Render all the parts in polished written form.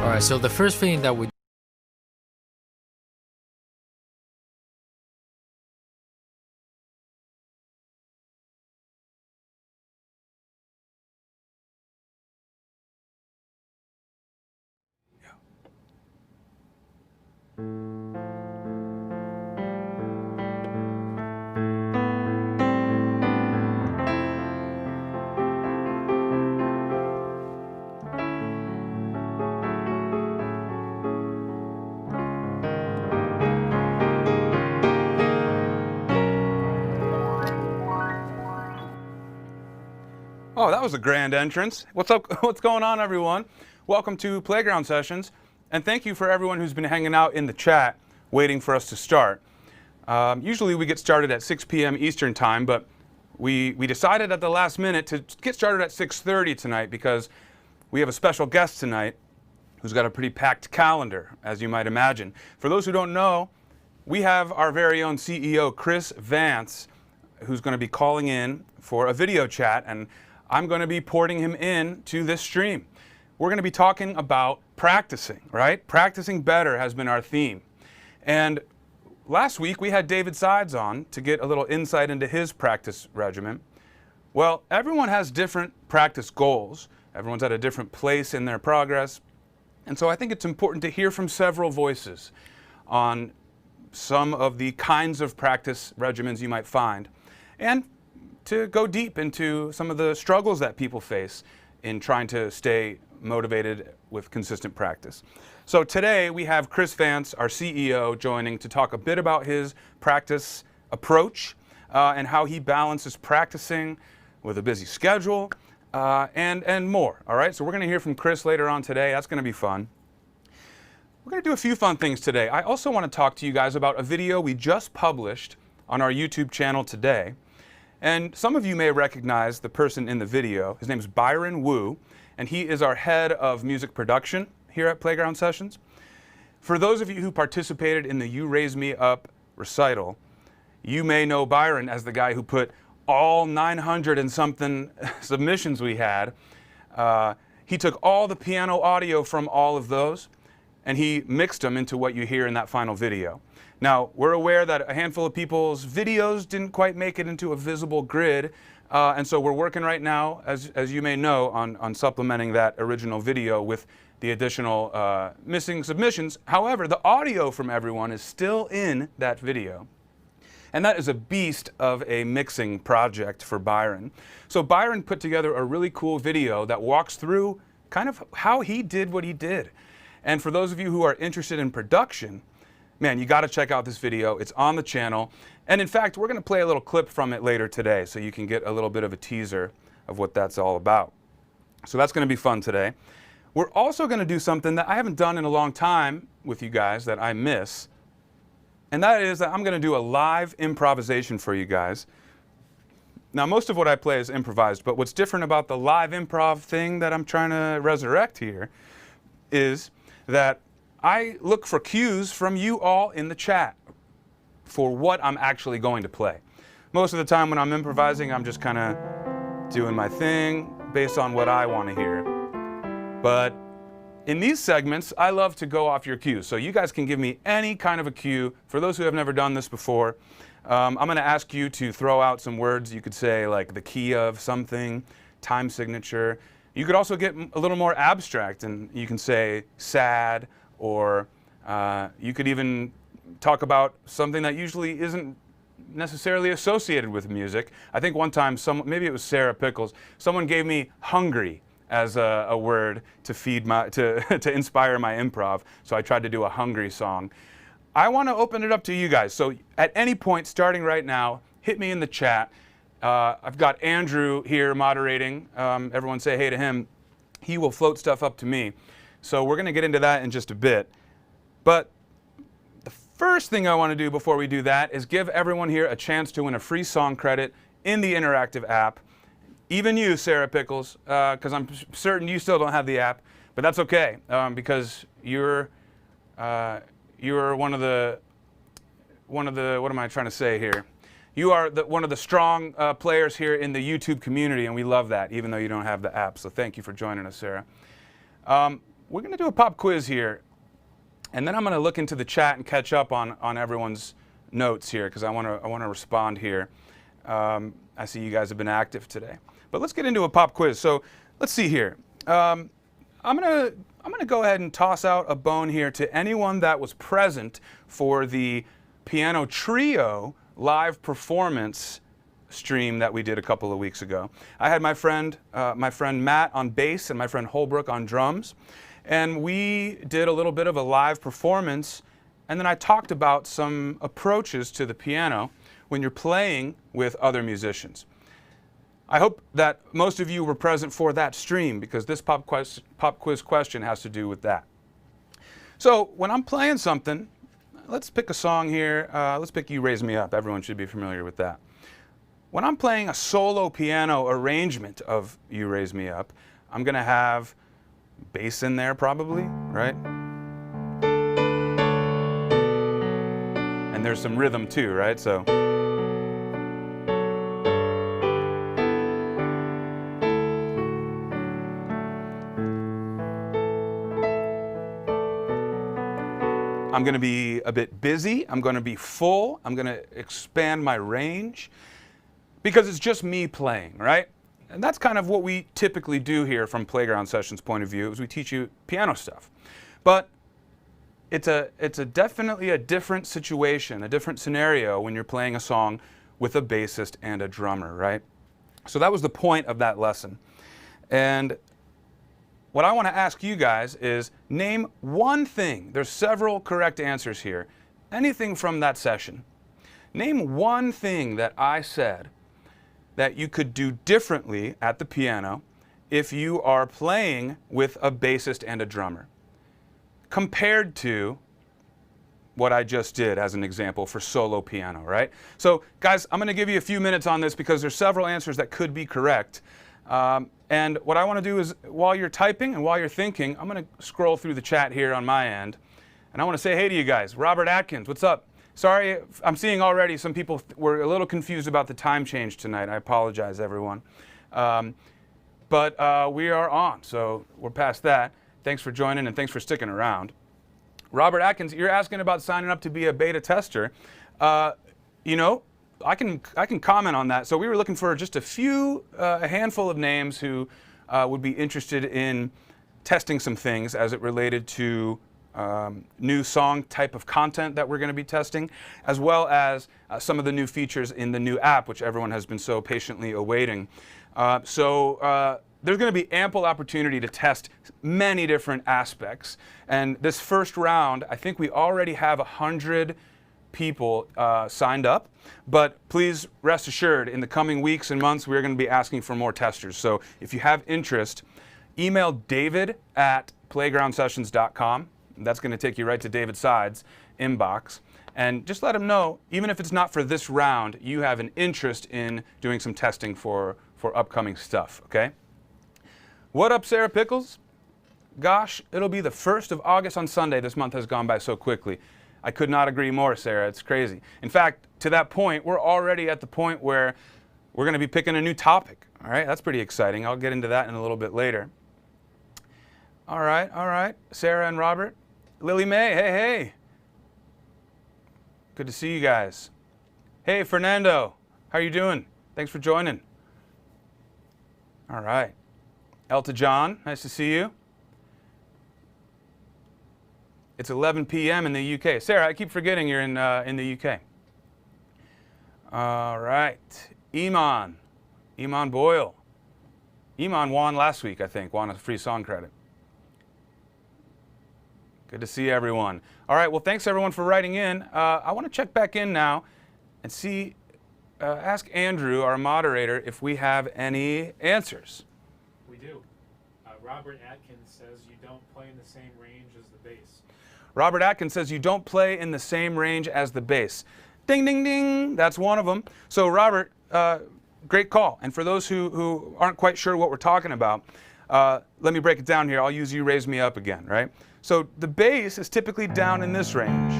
All right, so the first thing that we Oh, that was a grand entrance. What's up? What's going on, everyone? Welcome to Playground Sessions, and thank you for everyone who's been hanging out in the chat waiting for us to start. Usually we get started at 6 p.m. Eastern Time, but we decided at the last minute to get started at 6:30 tonight because we have a special guest tonight who's got a pretty packed calendar, as you might imagine. For those who don't know, we have our very own CEO, Chris Vance, who's going to be calling in for a video chat, and I'm going to be porting him in to this stream. We're going to be talking about practicing, right? Practicing better has been our theme. And last week we had David Sides on to get a little insight into his practice regimen. Well, everyone has different practice goals. Everyone's at a different place in their progress. And so I think it's important to hear from several voices on some of the kinds of practice regimens you might find, and to go deep into some of the struggles that people face in trying to stay motivated with consistent practice. So today we have Chris Vance, our CEO, joining to talk a bit about his practice approach and how he balances practicing with a busy schedule and more. All right, so we're going to hear from Chris later on today. That's going to be fun. We're going to do a few fun things today. I also want to talk to you guys about a video we just published on our YouTube channel today. And some of you may recognize the person in the video. His name is Byron Wu, and he is our head of music production here at Playground Sessions. For those of you who participated in the You Raise Me Up recital, you may know Byron as the guy who put all 900 and something submissions we had. He took all the piano audio from all of those, and he mixed them into what you hear in that final video. Now, we're aware that a handful of people's videos didn't quite make it into a visible grid, and so we're working right now, as you may know, on supplementing that original video with the additional missing submissions. However, the audio from everyone is still in that video. And that is a beast of a mixing project for Byron. So Byron put together a really cool video that walks through kind of how he did what he did. And for those of you who are interested in production, man, you got to check out this video. It's on the channel. And in fact, we're going to play a little clip from it later today so you can get a little bit of a teaser of what that's all about. So that's going to be fun today. We're also going to do something that I haven't done in a long time with you guys that I miss. And that is that I'm going to do a live improvisation for you guys. Now, most of what I play is improvised, but what's different about the live improv thing that I'm trying to resurrect here is that I look for cues from you all in the chat for what I'm actually going to play. Most of the time when I'm improvising, I'm just kind of doing my thing based on what I want to hear. But in these segments, I love to go off your cues. So you guys can give me any kind of a cue. For those who have never done this before, I'm going to ask you to throw out some words. You could say like the key of something, time signature. You could also get a little more abstract, and you can say sad, or you could even talk about something that usually isn't necessarily associated with music. I think one time, maybe it was Sarah Pickles, someone gave me hungry as a word to feed to inspire my improv. So I tried to do a hungry song. I want to open it up to you guys. So at any point, starting right now, hit me in the chat. I've got Andrew here moderating. Everyone say hey to him. He will float stuff up to me. So we're going to get into that in just a bit. But the first thing I want to do before we do that is give everyone here a chance to win a free song credit in the interactive app. Even you, Sarah Pickles, because I'm certain you still don't have the app, but that's okay, because you're one of the, what am I trying to say here? You are one of the strong players here in the YouTube community, and we love that, even though you don't have the app. So thank you for joining us, Sarah. we're going to do a pop quiz here, and then I'm going to look into the chat and catch up on everyone's notes here because I want to respond here. I see you guys have been active today, but let's get into a pop quiz. So let's see here. I'm gonna go ahead and toss out a bone here to anyone that was present for the piano trio live performance stream that we did a couple of weeks ago. I had my friend Matt on bass and my friend Holbrook on drums, and we did a little bit of a live performance, and then I talked about some approaches to the piano when you're playing with other musicians. I hope that most of you were present for that stream because this pop quiz question has to do with that. So when I'm playing something, let's pick a song here. Let's pick You Raise Me Up. Everyone should be familiar with that. When I'm playing a solo piano arrangement of You Raise Me Up, I'm going to have bass in there probably, right? And there's some rhythm too, right? So. I'm going to be a bit busy, I'm going to be full, I'm going to expand my range because it's just me playing, right? And that's kind of what we typically do here from Playground Sessions' point of view is we teach you piano stuff. But it's definitely a different situation, a different scenario when you're playing a song with a bassist and a drummer, right? So that was the point of that lesson. And what I want to ask you guys is name one thing. There's several correct answers here. Anything from that session. Name one thing that I said that you could do differently at the piano if you are playing with a bassist and a drummer, compared to what I just did as an example for solo piano, right? So guys, I'm going to give you a few minutes on this because there's several answers that could be correct. And what I want to do is, while you're typing and while you're thinking, I'm going to scroll through the chat here on my end. And I want to say hey to you guys. Robert Atkins, what's up? Sorry, I'm seeing already some people were a little confused about the time change tonight. I apologize, everyone. But we are on, so we're past that. Thanks for joining and thanks for sticking around. Robert Atkins, you're asking about signing up to be a beta tester. You know, I can comment on that. So we were looking for just a handful of names who would be interested in testing some things as it related to new song type of content that we're going to be testing, as well as some of the new features in the new app, which everyone has been so patiently awaiting. So there's going to be ample opportunity to test many different aspects. And this first round, I think we already have 100 people signed up, but please rest assured in the coming weeks and months we're going to be asking for more testers. So if you have interest, email david@playgroundsessions.com. That's going to take you right to David Sides' inbox, and just let him know, even if it's not for this round, you have an interest in doing some testing for upcoming stuff. Okay? What up, Sarah Pickles? Gosh, it'll be the 1st of August on Sunday. This month has gone by so quickly. I could not agree more, Sarah. It's crazy. In fact, to that point, we're already at the point where we're going to be picking a new topic. All right, that's pretty exciting. I'll get into that in a little bit later. All right. Sarah and Robert. Lily Mae, hey. Good to see you guys. Hey, Fernando. How are you doing? Thanks for joining. All right. Elta John, nice to see you. It's 11 p.m. in the UK. Sarah, I keep forgetting you're in the UK. All right. Iman Boyle. Iman won last week, I think. Won a free song credit. Good to see everyone. All right, well, thanks everyone for writing in. I want to check back in now and see, ask Andrew, our moderator, if we have any answers. We do. Robert Atkins says you don't play in the same range as the bass. Robert Atkins says you don't play in the same range as the bass. Ding, ding, ding. That's one of them. So, Robert, great call. And for those who aren't quite sure what we're talking about, let me break it down here. I'll use You Raise Me Up again, right? So the bass is typically down in this range.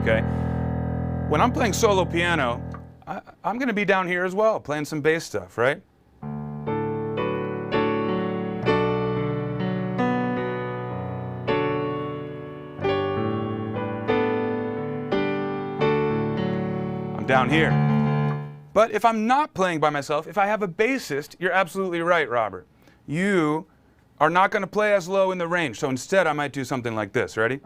Okay. When I'm playing solo piano, I'm going to be down here as well, playing some bass stuff, right? I'm down here. But if I'm not playing by myself, if I have a bassist, you're absolutely right, Robert. You are not going to play as low in the range. So instead, I might do something like this. Ready?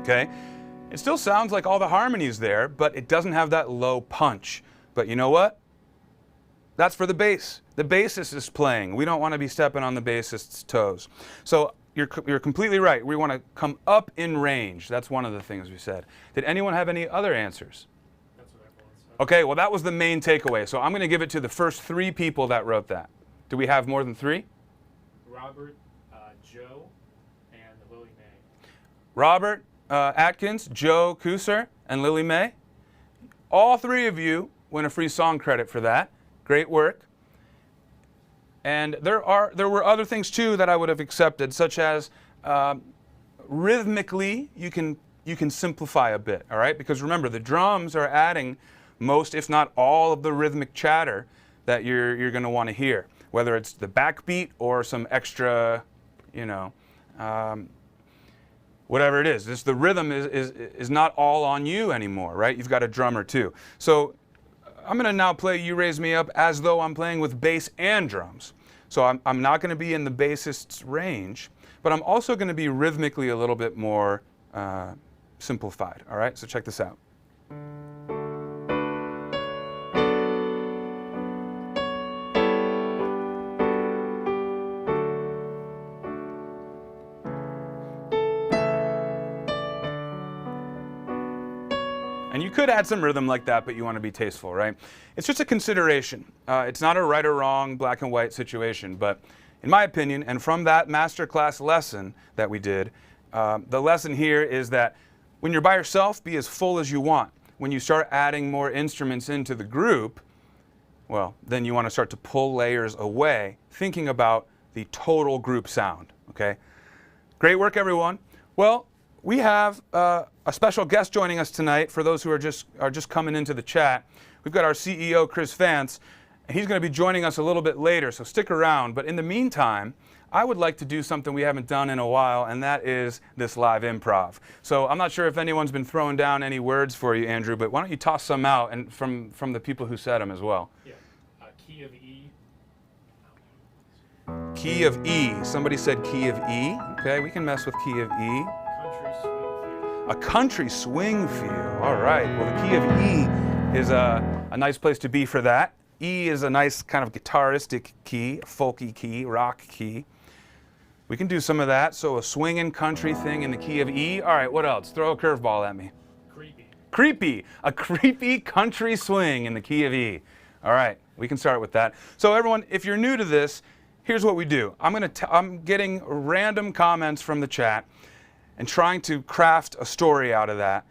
Okay? It still sounds like all the harmonies there, but it doesn't have that low punch. But you know what? That's for the bass. The bassist is playing. We don't want to be stepping on the bassist's toes. So you're completely right. We want to come up in range. That's one of the things we said. Did anyone have any other answers? That's what everyone said. Okay, well, that was the main takeaway. So I'm going to give it to the first 3 people that wrote that. Do we have more than 3? Robert, Joe, and Lily Mae. Robert Atkins, Joe Kuser, and Lily Mae. All 3 of you win a free song credit for that. Great work. And there were other things too that I would have accepted, such as rhythmically you can simplify a bit, all right? Because remember, the drums are adding most, if not all, of the rhythmic chatter that you're going to want to hear, whether it's the backbeat or some extra, whatever it is. Just the rhythm is not all on you anymore, right? You've got a drummer too. So I'm going to now play You Raise Me Up as though I'm playing with bass and drums. So I'm not going to be in the bassist's range, but I'm also going to be rhythmically a little bit more simplified. All right, so check this out. And you could add some rhythm like that, but you want to be tasteful, right? It's just a consideration. It's not a right or wrong, black and white situation, but in my opinion, and from that masterclass lesson that we did, the lesson here is that when you're by yourself, be as full as you want. When you start adding more instruments into the group, well, then you want to start to pull layers away, thinking about the total group sound, okay? Great work, everyone. Well, we have a special guest joining us tonight. For those who are just coming into the chat, we've got our CEO, Chris Vance, and he's going to be joining us a little bit later, so stick around. But in the meantime, I would like to do something we haven't done in a while, and that is this live improv. So I'm not sure if anyone's been throwing down any words for you, Andrew, but why don't you toss some out, and from the people who said them as well. Yeah, key of E. Key of E. Somebody said key of E. Okay, we can mess with key of E. A country swing feel. All right. Well, the key of E is a nice place to be for that. E is a nice kind of guitaristic key, a folky key, rock key. We can do some of that. So a swinging country thing in the key of E. All right. What else? Throw a curveball at me. Creepy. Creepy. A creepy country swing in the key of E. All right. We can start with that. So everyone, if you're new to this, here's what we do. I'm getting random comments from the chat and trying to craft a story out of that,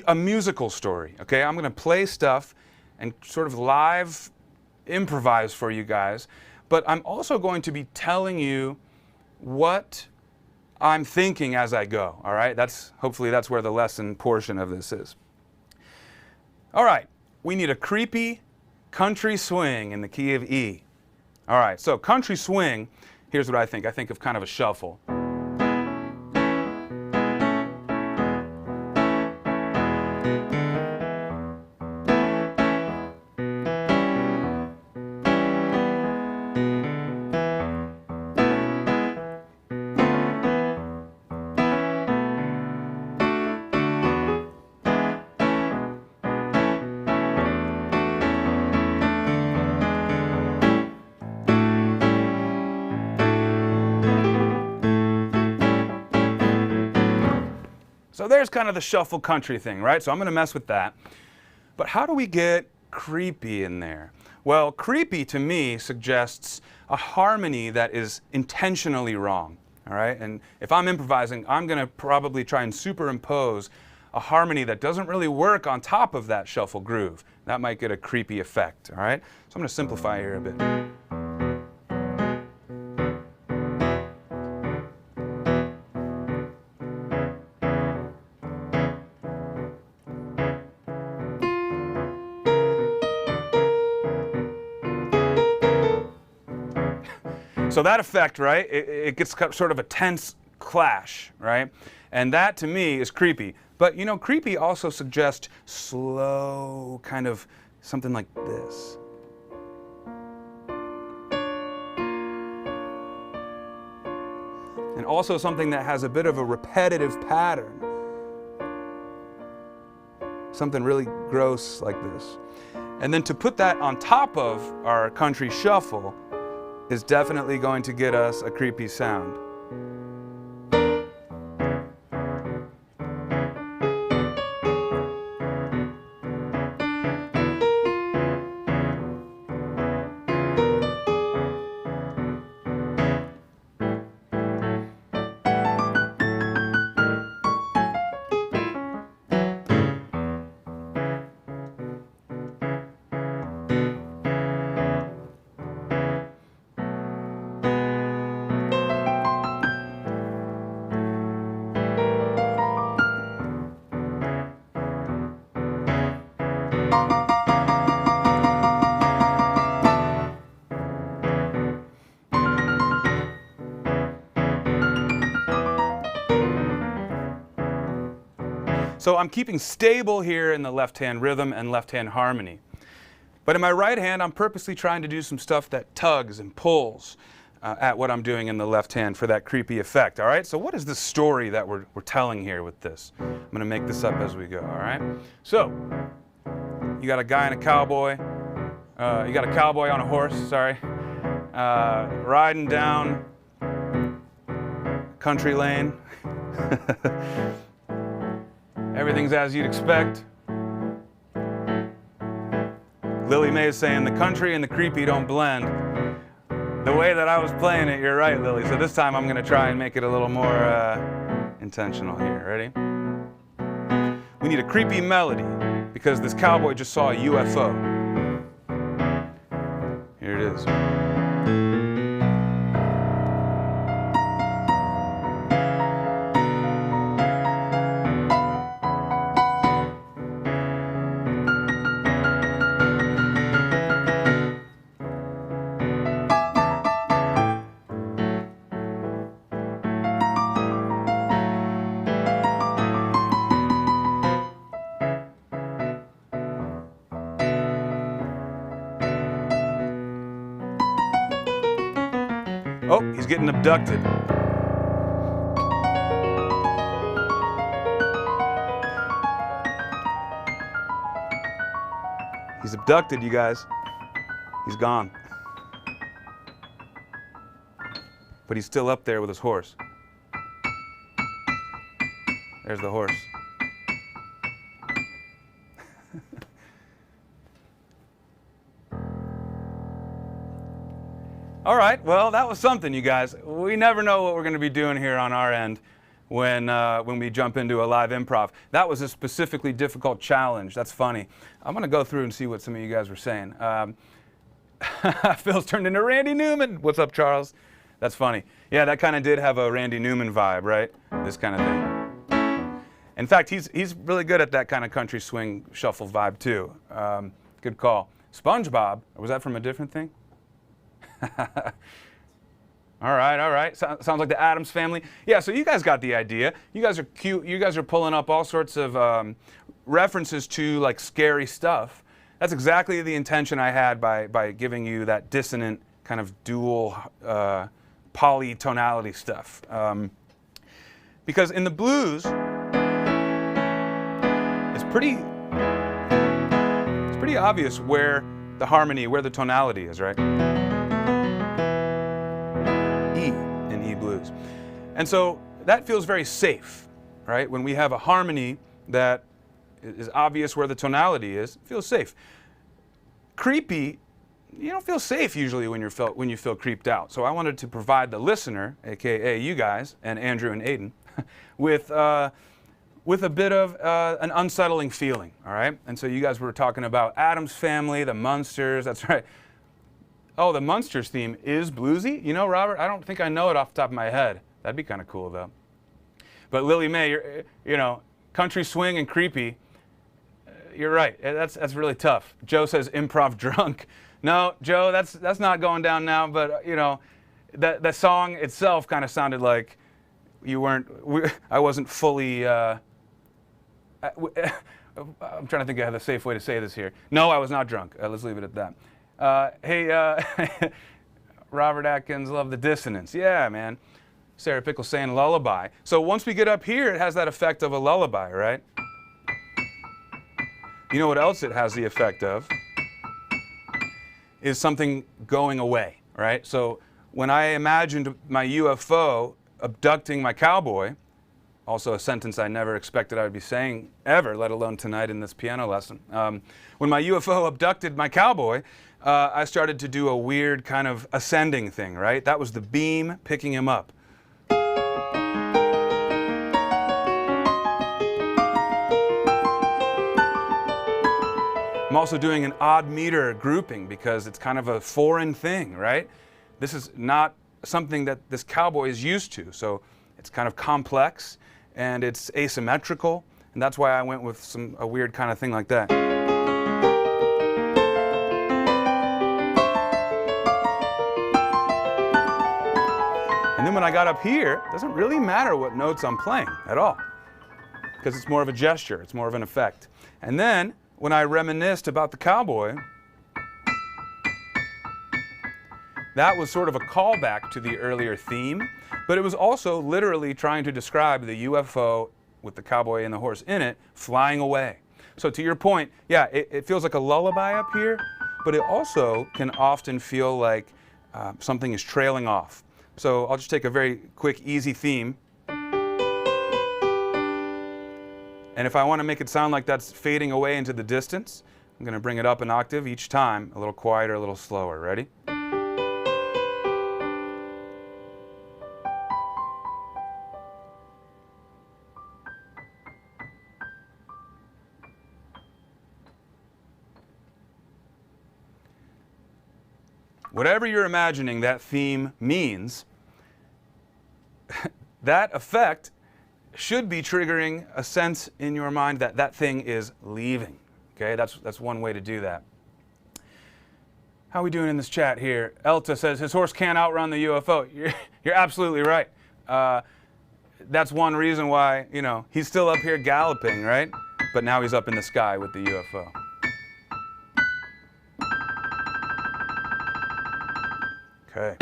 a musical story, okay? I'm gonna play stuff and sort of live improvise for you guys, but I'm also going to be telling you what I'm thinking as I go, all right? Hopefully that's where the lesson portion of this is. All right, we need a creepy country swing in the key of E. All right, so country swing, here's what I think. I think of kind of a shuffle. So there's kind of the shuffle country thing, right? So I'm going to mess with that. But how do we get creepy in there? Well, creepy to me suggests a harmony that is intentionally wrong, all right? And if I'm improvising, I'm going to probably try and superimpose a harmony that doesn't really work on top of that shuffle groove. That might get a creepy effect, all right? So I'm going to simplify here a bit. So that effect, right, it gets sort of a tense clash, right? And that to me is creepy. But you know, creepy also suggests slow, kind of something like this. And also something that has a bit of a repetitive pattern. Something really gross like this. And then to put that on top of our country shuffle is definitely going to get us a creepy sound. So I'm keeping stable here in the left-hand rhythm and left-hand harmony. But in my right hand, I'm purposely trying to do some stuff that tugs and pulls at what I'm doing in the left hand for that creepy effect, all right? So what is the story that we're telling here with this? I'm going to make this up as we go, all right? So you got a guy and a cowboy. You got a cowboy on a horse, sorry, riding down country lane. Everything's as you'd expect. Lily Mae is saying the country and the creepy don't blend. The way that I was playing it, you're right, Lily. So this time I'm going to try and make it a little more intentional here. Ready? We need a creepy melody because this cowboy just saw a UFO. Here it is. Oh, he's getting abducted. He's abducted, you guys. He's gone. But he's still up there with his horse. There's the horse. All right, well, that was something, you guys. We never know what we're going to be doing here on our end when we jump into a live improv. That was a specifically difficult challenge. That's funny. I'm going to go through and see what some of you guys were saying. Phil's turned into Randy Newman. What's up, Charles? That's funny. Yeah, that kind of did have a Randy Newman vibe, right? This kind of thing. In fact, he's really good at that kind of country swing shuffle vibe, too. Good call. SpongeBob, was that from a different thing? All right. Sounds like the Addams Family. Yeah, so you guys got the idea. You guys are cute. You guys are pulling up all sorts of references to like scary stuff. That's exactly the intention I had by giving you that dissonant kind of dual polytonality stuff. Because in the blues, it's pretty obvious where the harmony, where the tonality is, right? In E blues. And so that feels very safe, right? When we have a harmony that is obvious where the tonality is, it feels safe. Creepy, you don't feel safe usually when you feel creeped out. So I wanted to provide the listener, aka you guys, and Andrew and Aiden, with a bit of an unsettling feeling, all right? And so you guys were talking about Addams Family, the Munsters, that's right. Oh, the Munsters theme is bluesy? You know, Robert, I don't think I know it off the top of my head. That'd be kind of cool, though. But Lily Mae, you know, country swing and creepy, you're right. That's really tough. Joe says improv drunk. No, Joe, that's not going down now, but, you know, that song itself kind of sounded like I wasn't fully. I'm trying to think of the safe way to say this here. No, I was not drunk. Let's leave it at that. Hey, Robert Atkins, love the dissonance. Yeah, man. Sarah Pickle saying lullaby. So once we get up here, it has that effect of a lullaby, right? You know what else it has the effect of? Is something going away, right? So when I imagined my UFO abducting my cowboy, also a sentence I never expected I would be saying ever, let alone tonight in this piano lesson. When my UFO abducted my cowboy, I started to do a weird kind of ascending thing, right? That was the beam picking him up. I'm also doing an odd meter grouping because it's kind of a foreign thing, right? This is not something that this cowboy is used to, so it's kind of complex and it's asymmetrical, and that's why I went with a weird kind of thing like that. And then when I got up here, it doesn't really matter what notes I'm playing at all, because it's more of a gesture, it's more of an effect. And then when I reminisced about the cowboy, that was sort of a callback to the earlier theme, but it was also literally trying to describe the UFO with the cowboy and the horse in it flying away. So to your point, yeah, it feels like a lullaby up here, but it also can often feel like something is trailing off. So I'll just take a very quick, easy theme. And if I want to make it sound like that's fading away into the distance, I'm going to bring it up an octave each time, a little quieter, a little slower. Ready? Whatever you're imagining that theme means, that effect should be triggering a sense in your mind that that thing is leaving. Okay, that's one way to do that. How are we doing in this chat here? Elta says his horse can't outrun the UFO. You're absolutely right. That's one reason why, you know, he's still up here galloping, right? But now he's up in the sky with the UFO. Okay.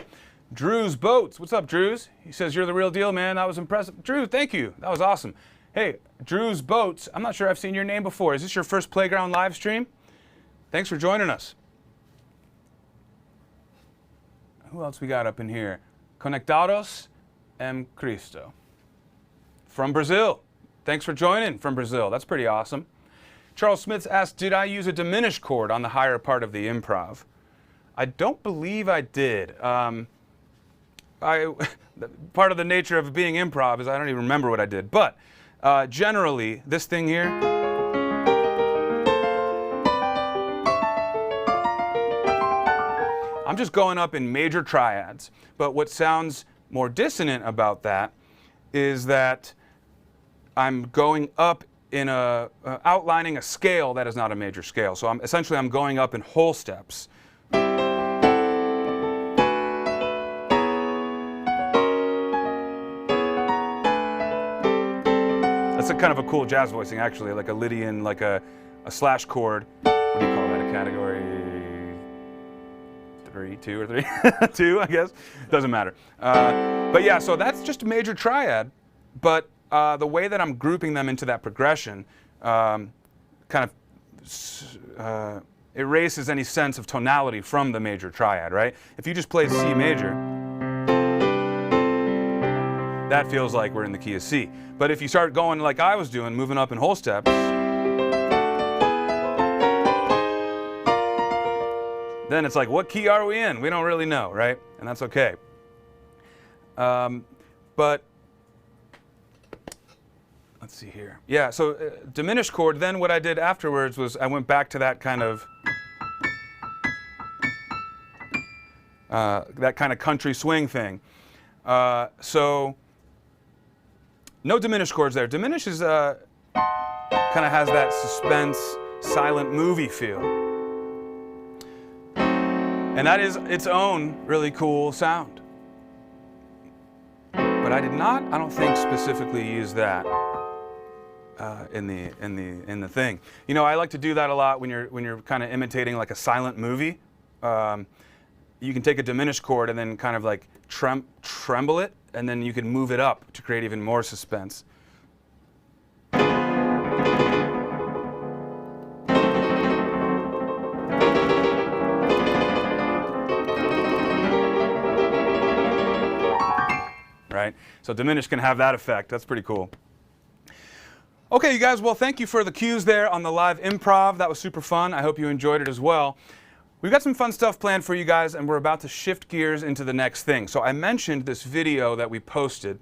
Drew's Boats. What's up, Drews? He says, you're the real deal, man. That was impressive. Drew, thank you. That was awesome. Hey, Drew's Boats. I'm not sure I've seen your name before. Is this your first Playground live stream? Thanks for joining us. Who else we got up in here? Conectados em Cristo. From Brazil. Thanks for joining from Brazil. That's pretty awesome. Charles Smith asked, did I use a diminished chord on the higher part of the improv? I don't believe I did. Part of the nature of being improv is I don't even remember what I did. But generally, this thing here, I'm just going up in major triads. But what sounds more dissonant about that is that I'm going up in outlining a scale that is not a major scale. So I'm going up in whole steps. That's a kind of a cool jazz voicing, actually, like a Lydian, like a slash chord. What do you call that? A category 2 or 3? 2, I guess. Doesn't matter. But yeah, so that's just a major triad. But the way that I'm grouping them into that progression kind of erases any sense of tonality from the major triad, right? If you just play C major, that feels like we're in the key of C. But if you start going like I was doing, moving up in whole steps, then it's like, what key are we in? We don't really know, right? And that's okay. But let's see here. Yeah, so diminished chord, then what I did afterwards was I went back to that kind of country swing thing. So no diminished chords there. Diminished is kind of has that suspense, silent movie feel. And that is its own really cool sound. but I don't think specifically use that in the thing. You know, I like to do that a lot when you're kind of imitating like a silent movie. You can take a diminished chord and then kind of like tremble it, and then you can move it up to create even more suspense. Right? So diminished can have that effect. That's pretty cool. Okay, you guys, well, thank you for the cues there on the live improv. That was super fun. I hope you enjoyed it as well. We've got some fun stuff planned for you guys, and we're about to shift gears into the next thing. So I mentioned this video that we posted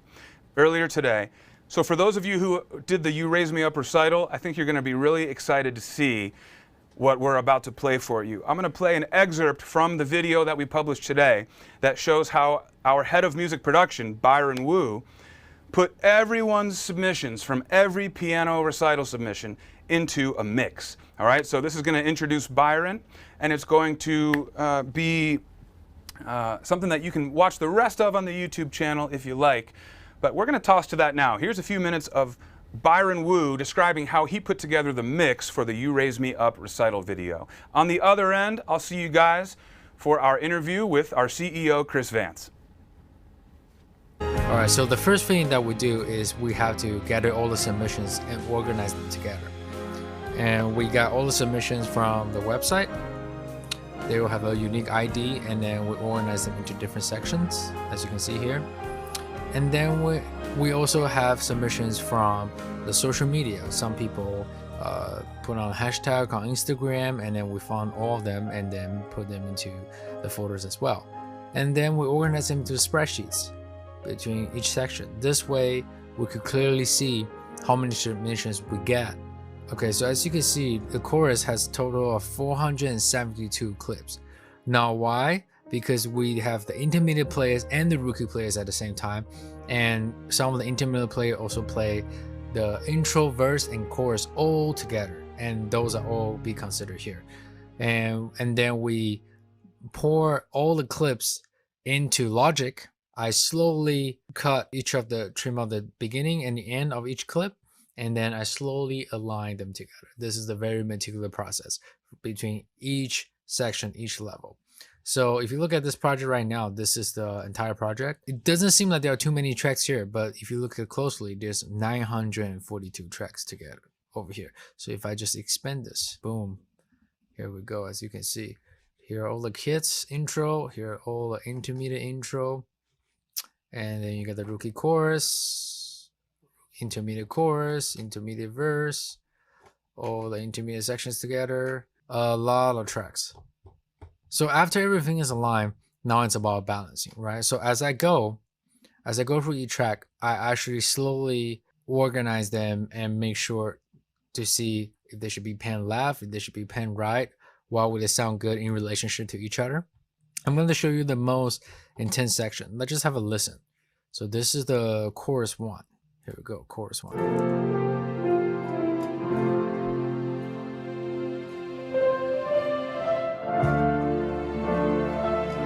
earlier today. So for those of you who did the You Raise Me Up recital, I think you're going to be really excited to see what we're about to play for you. I'm going to play an excerpt from the video that we published today that shows how our head of music production, Byron Wu, put everyone's submissions from every piano recital submission into a mix. All right, so this is going to introduce Byron, and it's going to be something that you can watch the rest of on the YouTube channel if you like. But we're going to toss to that now. Here's a few minutes of Byron Wu describing how he put together the mix for the You Raise Me Up recital video. On the other end, I'll see you guys for our interview with our CEO, Chris Vance. All right, so the first thing that we do is we have to gather all the submissions and organize them together. And we got all the submissions from the website. They will have a unique ID, and then we organize them into different sections, as you can see here. And then we also have submissions from the social media. Some people put on a hashtag on Instagram, and then we found all of them and then put them into the folders as well. And then we organize them into spreadsheets between each section. This way, we could clearly see how many submissions we get. Okay, so as you can see, the chorus has a total of 472 clips. Now why? Because we have the intermediate players and the rookie players at the same time, and some of the intermediate players also play the intro, verse, and chorus all together, and those are all be considered here. And then we pour all the clips into Logic. I slowly cut trim of the beginning and the end of each clip, and then I slowly align them together. This is the very meticulous process between each section, each level. So if you look at this project right now, this is the entire project. It doesn't seem like there are too many tracks here, but if you look at it closely, there's 942 tracks together over here. So if I just expand this, boom, here we go. As you can see, here are all the kits intro, here are all the intermediate intro, and then you got the rookie chorus, intermediate chorus, intermediate verse, all the intermediate sections together, a lot of tracks. So after everything is aligned, now it's about balancing, right? So as I go through each track, I actually slowly organize them and make sure to see if they should be panned left, if they should be panned right, why would they sound good in relationship to each other. I'm going to show you the most intense section. Let's just have a listen. So this is the chorus one. Here we go, chorus one.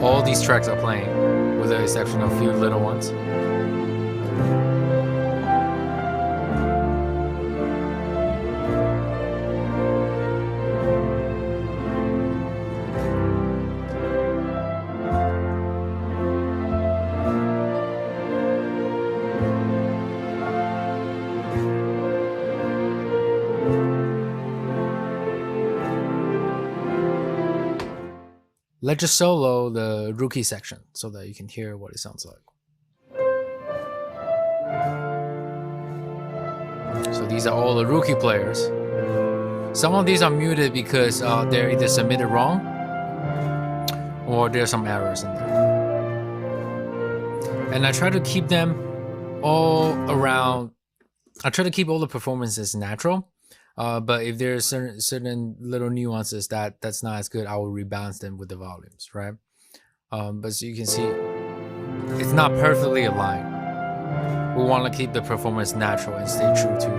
All these tracks are playing, with the exception of a few little ones. Let's just solo the rookie section so that you can hear what it sounds like. So these are all the rookie players. Some of these are muted because they're either submitted wrong or there's some errors in there. And I try to keep them all around. I try to keep all the performances natural. But if there's certain little nuances that's not as good, I will rebalance them with the volumes, right? But as you can see, it's not perfectly aligned. We want to keep the performance natural and stay true to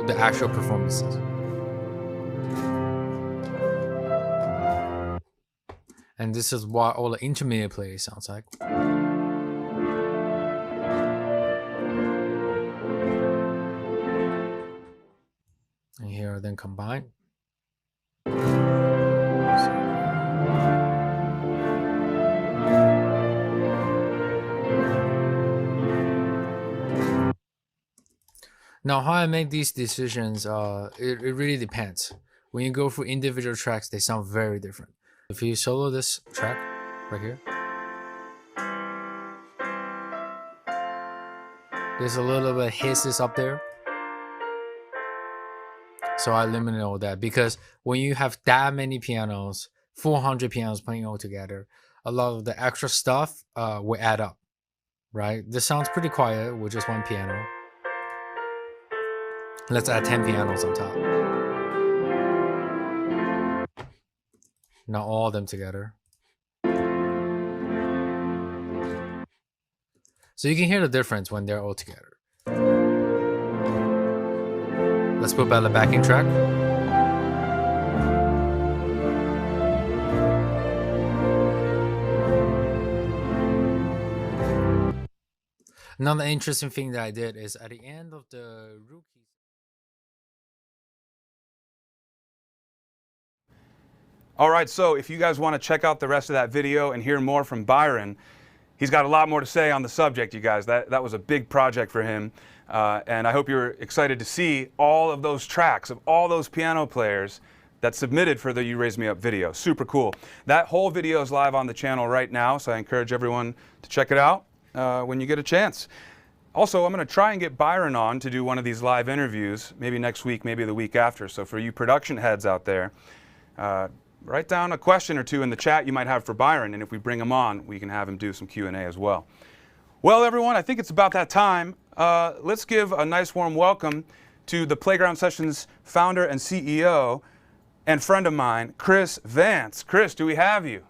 the actual performances. And this is what all the intermediate play sounds like. here, then combine. Now, how I make these decisions, it really depends. When you go through individual tracks, they sound very different. If you solo this track right here, there's a little bit of hisses up there. So I eliminate all that, because when you have that many pianos, 400 pianos playing all together, a lot of the extra stuff will add up, right? This sounds pretty quiet with just one piano. Let's add 10 pianos on top. Now all of them together. So you can hear the difference when they're all together. Let's put back the backing track. Another interesting thing that I did is at the end of the rookie. All right, so if you guys want to check out the rest of that video and hear more from Byron, he's got a lot more to say on the subject, you guys. That was a big project for him, and I hope you're excited to see all of those tracks of all those piano players that submitted for the You Raise Me Up video. Super cool. That whole video is live on the channel right now, so I encourage everyone to check it out when you get a chance. Also, I'm going to try and get Byron on to do one of these live interviews, maybe next week, maybe the week after. So for you production heads out there, write down a question or two in the chat you might have for Byron, and if we bring him on, we can have him do some Q&A as well. Well, everyone, I think it's about that time. Let's give a nice warm welcome to the Playground Sessions founder and CEO and friend of mine, Chris Vance. Chris, do we have you?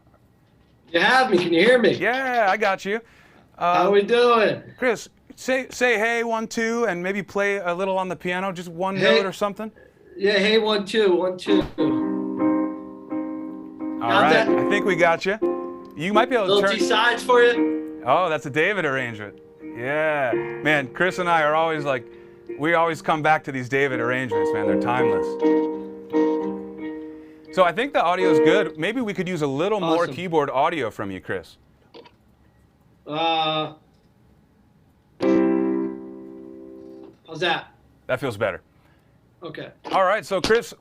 You have me. Can you hear me? Yeah, I got you. How we doing? Chris, say hey, 1, 2, and maybe play a little on the piano, just one note or something. Yeah, hey, 1, 2, 1, 2. All right, I think we got you. You might be able to little turn. G sides for you. Oh, that's a David arrangement. Yeah, man, Chris and I are always like, we always come back to these David arrangements, man. They're timeless. So I think the audio is good. Maybe we could use a little more keyboard audio from you, Chris. How's that? That feels better. Okay. All right, so Chris,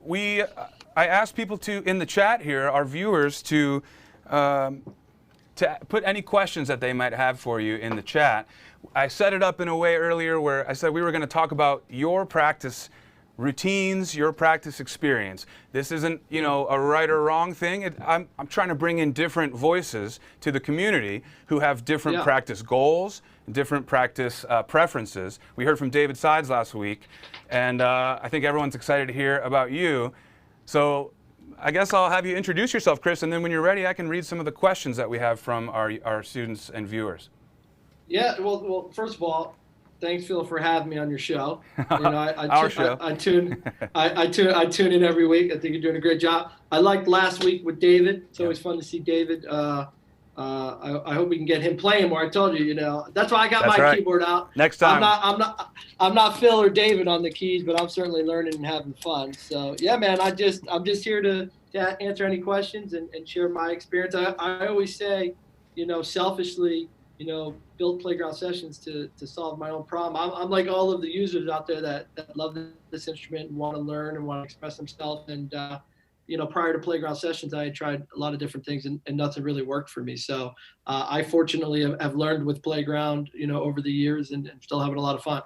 I asked people in the chat here, our viewers, to put any questions that they might have for you in the chat. I set it up in a way earlier where I said we were going to talk about your practice routines, your practice experience. This isn't, a right or wrong thing. I'm trying to bring in different voices to the community who have different practice goals, different practice preferences. We heard from David Sides last week, and I think everyone's excited to hear about you. So I guess I'll have you introduce yourself, Chris, and then when you're ready, I can read some of the questions that we have from our students and viewers. Yeah, well, first of all, thanks, Phil, for having me on your show. I tune in every week. I think you're doing a great job. I liked last week with David. It's always fun to see David. I hope we can get him playing more. I told you, that's why I got my keyboard out. Next time. I'm not Phil or David on the keys, but I'm certainly learning and having fun. So yeah, man, I'm just here to answer any questions and share my experience. I always say, selfishly, build Playground Sessions to solve my own problem. I'm like all of the users out there that love this instrument and want to learn and want to express themselves. And prior to Playground Sessions, I had tried a lot of different things and nothing really worked for me. So I fortunately have learned with Playground, over the years and still having a lot of fun.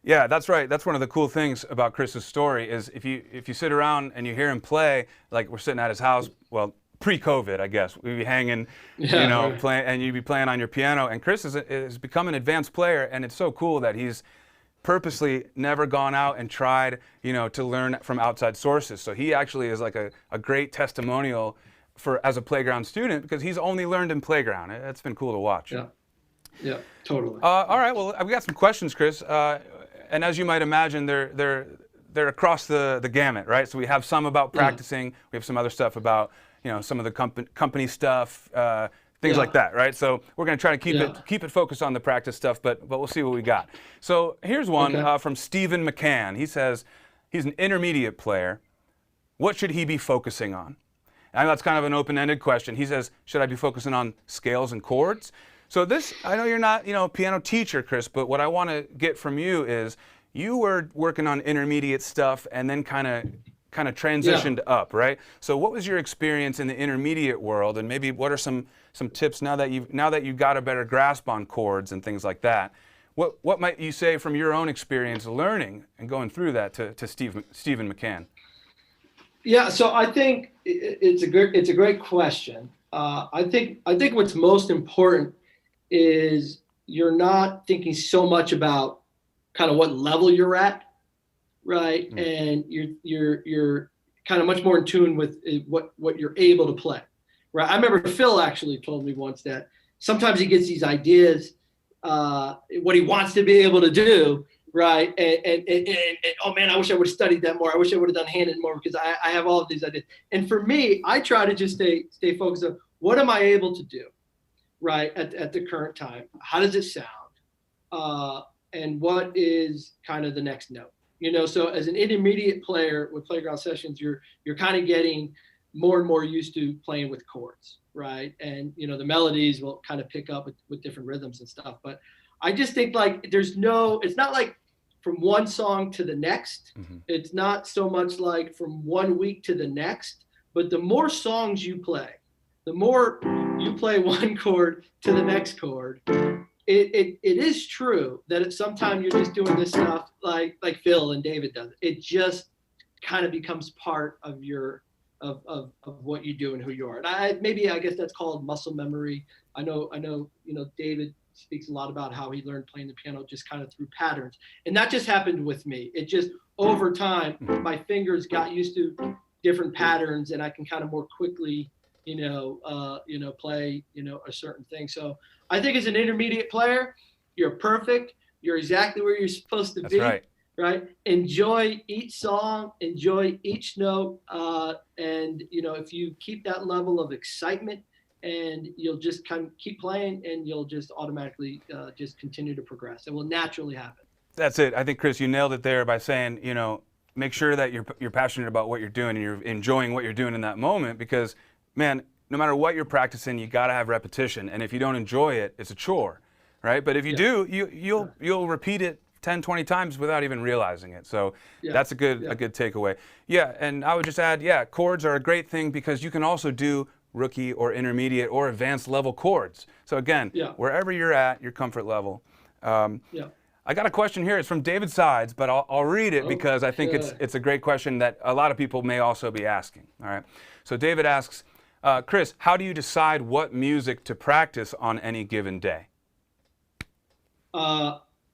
Yeah, that's right. That's one of the cool things about Chris's story is if you sit around and you hear him play, like we're sitting at his house, well, pre-COVID, I guess, we'd be hanging, playing, and you'd be playing on your piano. And Chris has become an advanced player, and it's so cool that he's purposely never gone out and tried, to learn from outside sources. So he actually is like a great testimonial as a Playground student because he's only learned in Playground. It's been cool to watch. Yeah, totally. All right, well, we got some questions, Chris, and as you might imagine, they're across the gamut, right? So we have some about practicing, we have some other stuff about some of the company stuff, things like that, right? So we're going to try to keep it focused on the practice stuff, but we'll see what we got. So here's one from Stephen McCann. He says, he's an intermediate player. What should he be focusing on? I know that's kind of an open-ended question. He says, should I be focusing on scales and chords? So this, I know you're not, a piano teacher, Chris, but what I want to get from you is you were working on intermediate stuff and then kind of transitioned up, right? So what was your experience in the intermediate world, and maybe what are some tips now that you've got a better grasp on chords and things like that? What might you say from your own experience learning and going through that to Stephen McCann? Yeah, so I think it's a great question. I think what's most important is you're not thinking so much about kind of what level you're at, right? And you're kind of much more in tune with what you're able to play, right? I remember Phil actually told me once that sometimes he gets these ideas, what he wants to be able to do, right? And oh man, I wish I would have studied that more. I wish I would have done handed more, because I have all of these ideas. And for me, I try to just stay focused on what am I able to do, right? At the current time, how does it sound? And what is kind of the next note? So as an intermediate player with Playground Sessions, you're kind of getting more and more used to playing with chords, right? And the melodies will kind of pick up with different rhythms and stuff. But I just think like it's not like from one song to the next. It's not so much like from 1 week to the next, but the more songs you play, the more you play one chord to the next chord. It is true that sometimes you're just doing this stuff like Phil and David does. It just kind of becomes part of your of what you do and who you are. And I guess that's called muscle memory. I know David speaks a lot about how he learned playing the piano just kind of through patterns. And that just happened with me. It just over time, my fingers got used to different patterns, and I can kind of more quickly, play, a certain thing. So I think as an intermediate player, you're perfect. You're exactly where you're supposed to be. That's right? Enjoy each song, enjoy each note. And, if you keep that level of excitement, and you'll just kind of keep playing, and you'll just automatically just continue to progress. It will naturally happen. That's it. I think, Chris, you nailed it there by saying, make sure that you're passionate about what you're doing and you're enjoying what you're doing in that moment, because, man, no matter what you're practicing, you got to have repetition. And if you don't enjoy it, it's a chore, right? But if you do, you'll repeat it 10, 20 times without even realizing it. So that's a good takeaway. Yeah, and I would just add, chords are a great thing because you can also do rookie or intermediate or advanced level chords. So again, wherever you're at, your comfort level. I got a question here. It's from David Sides, but I'll read it because I think it's a great question that a lot of people may also be asking. All right. So David asks, Chris, how do you decide what music to practice on any given day?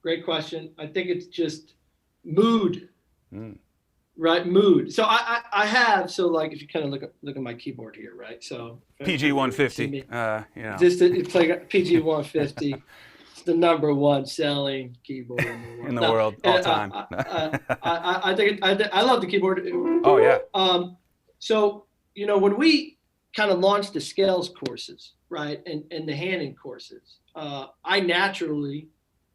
Great question. I think it's just mood. Right, mood. So I have, so like if you kind of look at my keyboard here, right? So PG 150. Just to play PG 150. It's the #1 selling keyboard in the world all time. I think I love the keyboard. Oh yeah. So when we kind of launched the scales courses, right, and the handing courses, I naturally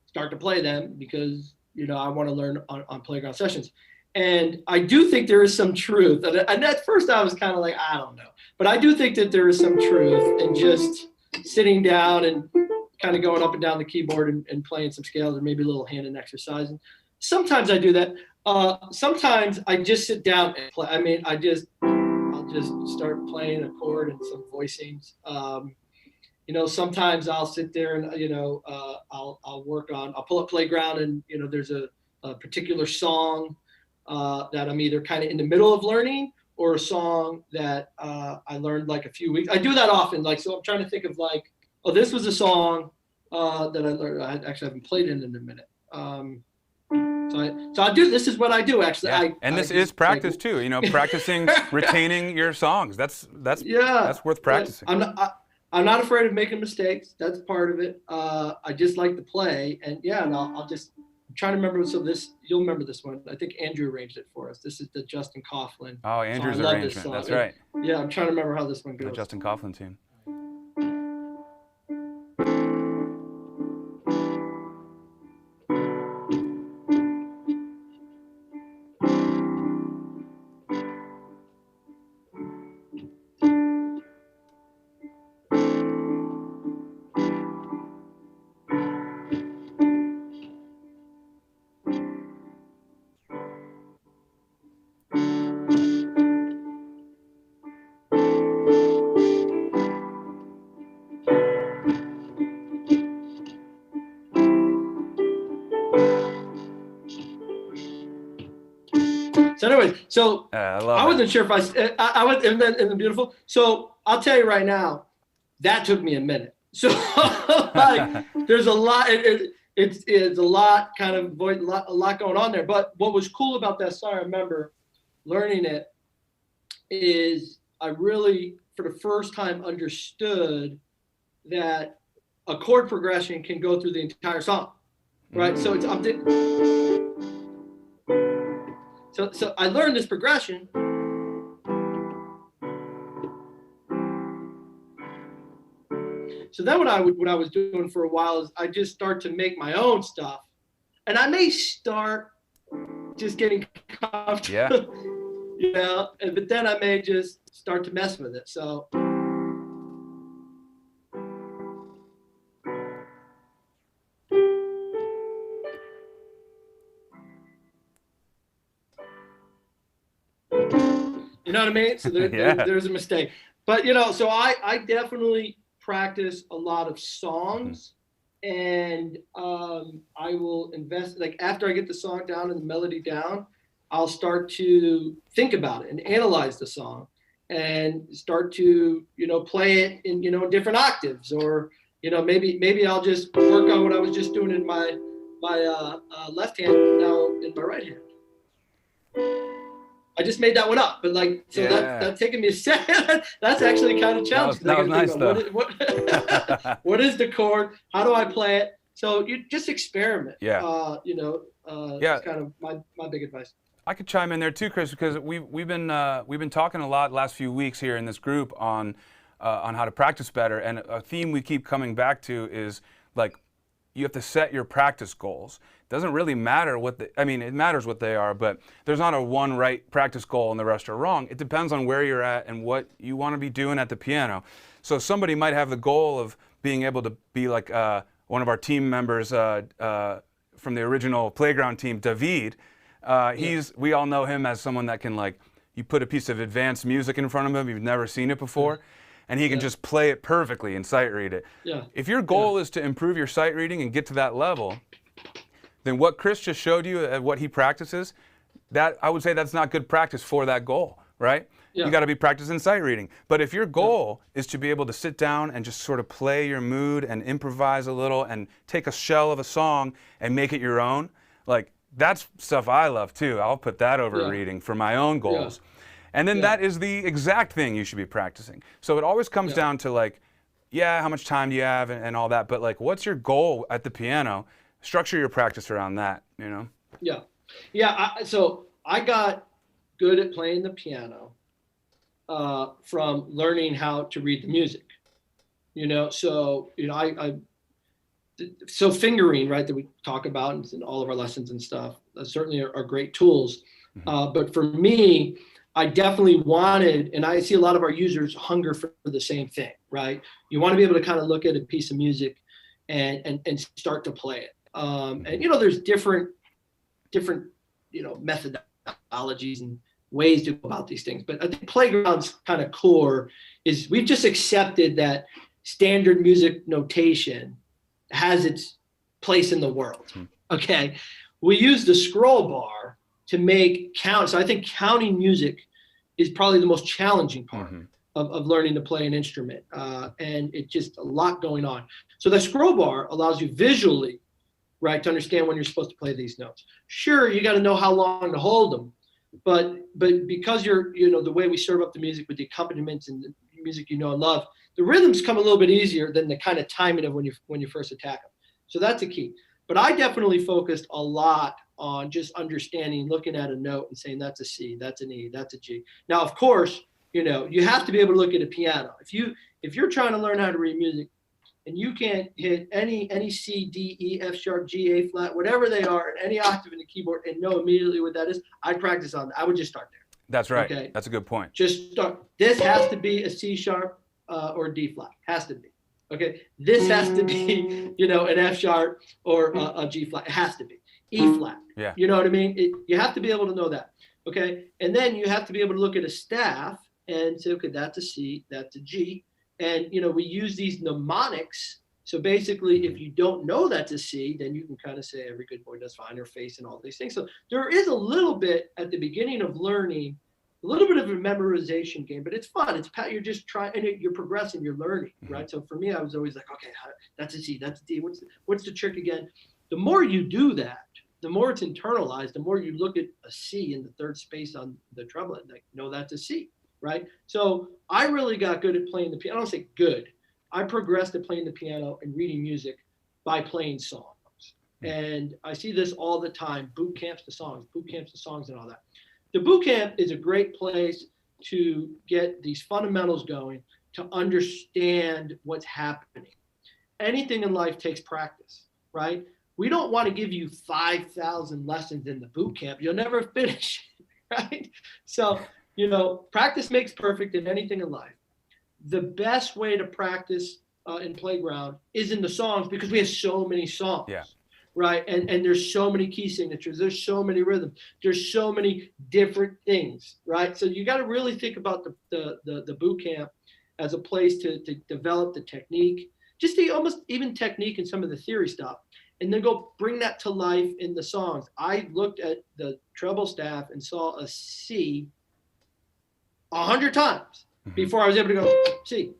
start to play them because I want to learn on Playground Sessions. And I do think there is some truth. And at first I was kind of like, I don't know. But I do think that there is some truth in just sitting down and kind of going up and down the keyboard and playing some scales, or maybe a little hand and exercise. And sometimes I do that. Sometimes I just sit down and play. I mean, I'll just start playing a chord and some voicings. Sometimes I'll sit there and, I'll pull up Playground, and, there's a particular song that I'm either kind of in the middle of learning, or a song that I learned like a few weeks. I do that often. So I'm trying to think of this was a song that I learned. I actually haven't played it in a minute. So I do. This is what I do actually. Yeah. This is practice too. Practicing retaining your songs. That's worth practicing. I'm not afraid of making mistakes. That's part of it. I just like to play, and I'll just. I'm trying to remember. So you'll remember this one. I think Andrew arranged it for us. This is the Justin Coughlin. Oh, Andrew's arrangement. That's right. Yeah, I'm trying to remember how this one goes. The Justin Coughlin tune. So anyways, so I love I it. wasn't sure if I was in the beautiful. So I'll tell you right now, that took me a minute. So like, there's a lot. It's a lot kind of a lot going on there. But what was cool about that song, I remember learning it, is I really, for the first time, understood that a chord progression can go through the entire song, right? So so I learned this progression. So then what I was doing for a while is I just start to make my own stuff, and I may start just getting comfortable, Yeah. but then I may just start to mess with it. So. You know what I mean? So there's a mistake. But, so I definitely practice a lot of songs, and I will invest, like after I get the song down and the melody down, I'll start to think about it and analyze the song and start to, play it in, different octaves, or, maybe I'll just work on what I was just doing in my left hand now in my right hand. I just made that one up, but that's taking me a second. That's actually kind of challenging. That was nice, though. What is the chord? How do I play it? So you just experiment. Yeah. It's kind of my big advice. I could chime in there too, Chris, because we've been talking a lot the last few weeks here in this group on how to practice better, and a theme we keep coming back to is like you have to set your practice goals. It doesn't really matter it matters what they are, but there's not a one right practice goal and the rest are wrong. It depends on where you're at and what you want to be doing at the piano. So somebody might have the goal of being able to be like one of our team members from the original Playground team, David. We all know him as someone that can, you put a piece of advanced music in front of him, you've never seen it before, and he can just play it perfectly and sight read it. Yeah. If your goal is to improve your sight reading and get to that level, then what Chris just showed you at what he practices, that I would say that's not good practice for that goal, right? Yeah. You got to be practicing sight reading. But if your goal is to be able to sit down and just sort of play your mood and improvise a little and take a shell of a song and make it your own, that's stuff I love too. I'll put that over reading for my own goals. And then that is the exact thing you should be practicing. So it always comes down to how much time do you have and all that, but what's your goal at the piano? Structure your practice around that, So I got good at playing the piano from learning how to read the music, so fingering, right, that we talk about in all of our lessons and stuff, certainly are great tools. But for me, I definitely wanted, and I see a lot of our users hunger for the same thing, right? You want to be able to kind of look at a piece of music and start to play it. And there's different methodologies and ways to go about these things. But I think Playground's kind of core is we've just accepted that standard music notation has its place in the world. Okay. We use the scroll bar to make count. So I think counting music is probably the most challenging part of learning to play an instrument. And it's just a lot going on. So the scroll bar allows you visually, right, to understand when you're supposed to play these notes. Sure, you got to know how long to hold them, but because the way we serve up the music with the accompaniments and the music and love, the rhythms come a little bit easier than the kind of timing of when you first attack them. So that's a key. But I definitely focused a lot on just understanding, looking at a note and saying that's a C, that's an E, that's a G. Now, of course, you have to be able to look at a piano. If you're trying to learn how to read music and you can't hit any C, D, E, F sharp, G, A flat, whatever they are, in any octave in the keyboard and know immediately what that is, I'd practice on that. I would just start there. That's right. Okay. That's a good point. Just start. This has to be a C sharp or D flat. Has to be. Okay. This has to be, an F sharp or a G flat. It has to be. E flat. Yeah. You know what I mean? You have to be able to know that. Okay. And then you have to be able to look at a staff and say, okay, that's a C, that's a G. And, we use these mnemonics So basically, if you don't know that's a C, then you can kind of say every good boy does fine, or face and all these things. So there is a little bit at the beginning of learning, a little bit of a memorization game, but it's fun. It's you're just trying, and you're progressing, you're learning, right? So for me, I was always like, okay, that's a C, that's a D. What's the trick again? The more you do that, the more it's internalized, the more you look at a C in the third space on the treble, and like, no, that's a C, right? So I really got good at playing the piano. I don't say good. I progressed at playing the piano and reading music by playing songs. And I see this all the time, boot camps to songs and all that. The boot camp is a great place to get these fundamentals going, to understand what's happening. Anything in life takes practice, right? We don't want to give you 5,000 lessons in the boot camp. You'll never finish, right? So, practice makes perfect in anything in life. The best way to practice in playground is in the songs, because we have so many songs, right? And there's so many key signatures. There's so many rhythms. There's so many different things, right? So you got to really think about the boot camp as a place to develop the technique, just the almost even technique and some of the theory stuff, and then go bring that to life in the songs. I looked at the treble staff and saw a C 100 times before I was able to go C.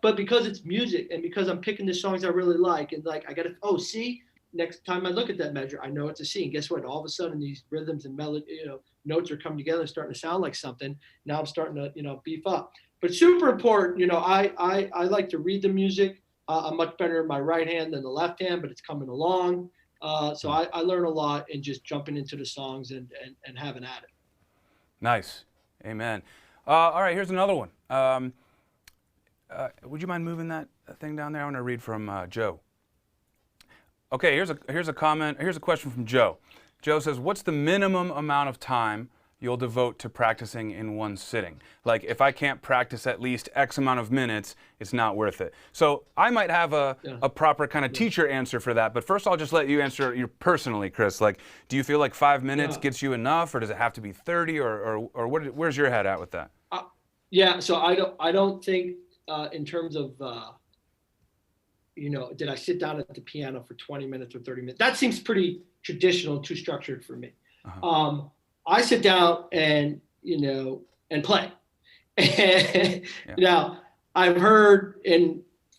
But because it's music, and because I'm picking the songs I really like, and like I gotta C, next time I look at that measure, I know it's a C. And guess what? All of a sudden these rhythms and melody, notes are coming together and starting to sound like something. Now I'm starting to, beef up. But super important, I like to read the music. I'm much better in my right hand than the left hand, but it's coming along. So I learn a lot in just jumping into the songs and having at it. Nice. Amen. All right, here's another one. Would you mind moving that thing down there? I want to read from Joe. Okay, here's a comment. Here's a question from Joe. Joe says, what's the minimum amount of time you'll devote to practicing in one sitting? Like, if I can't practice at least X amount of minutes, it's not worth it. So I might have a proper kind of teacher answer for that, but first I'll just let you answer you personally, Chris. Like, do you feel like 5 minutes gets you enough, or does it have to be 30, or where's your head at with that? So I don't think in terms of did I sit down at the piano for 20 minutes or 30 minutes? That seems pretty traditional and too structured for me. I sit down and play. Now, I've heard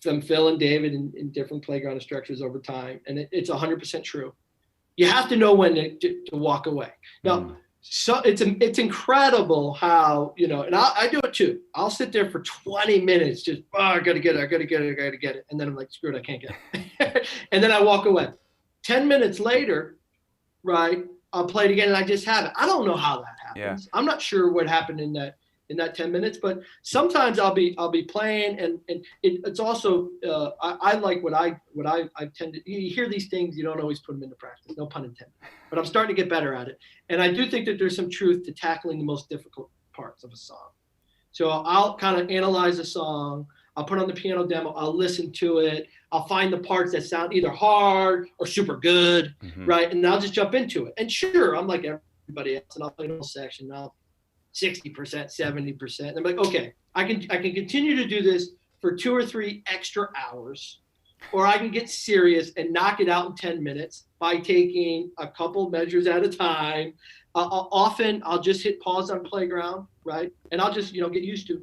from Phil and David in different playground instructors over time, and it's 100% true. You have to know when to walk away. Now, so it's incredible how, and I do it too. I'll sit there for 20 minutes, just, I gotta get it. And then I'm like, screw it, I can't get it. And then I walk away. 10 minutes later, right, I'll play it again, and I just have it. I don't know how that happens. I'm not sure what happened in that 10 minutes, but sometimes I'll be playing, and it's also I like what I tend to. You hear these things, you don't always put them into practice. No pun intended. But I'm starting to get better at it, and I do think that there's some truth to tackling the most difficult parts of a song. So I'll kind of analyze a song. I'll put on the piano demo. I'll listen to it. I'll find the parts that sound either hard or super good, right? And I'll just jump into it. And sure, I'm like everybody else, and I'll play a whole section. Now, 60%, 70%. And I'm like, okay, I can continue to do this for 2 or 3 extra hours, or I can get serious and knock it out in 10 minutes by taking a couple measures at a time. Often I'll just hit pause on playground, right? And I'll just, get used to.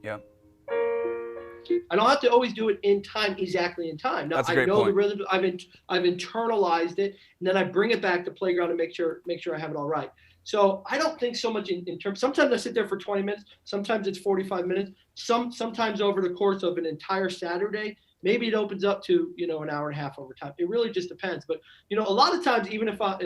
Yeah. I don't have to always do it exactly in time. Now, That's a great I know point. the rhythm. I've internalized it, and then I bring it back to playground and make sure I have it all right. So I don't think so much in terms. Sometimes I sit there for 20 minutes. Sometimes it's 45 minutes. Sometimes over the course of an entire Saturday, maybe it opens up to an hour and a half over time. It really just depends. But a lot of times, even if I'm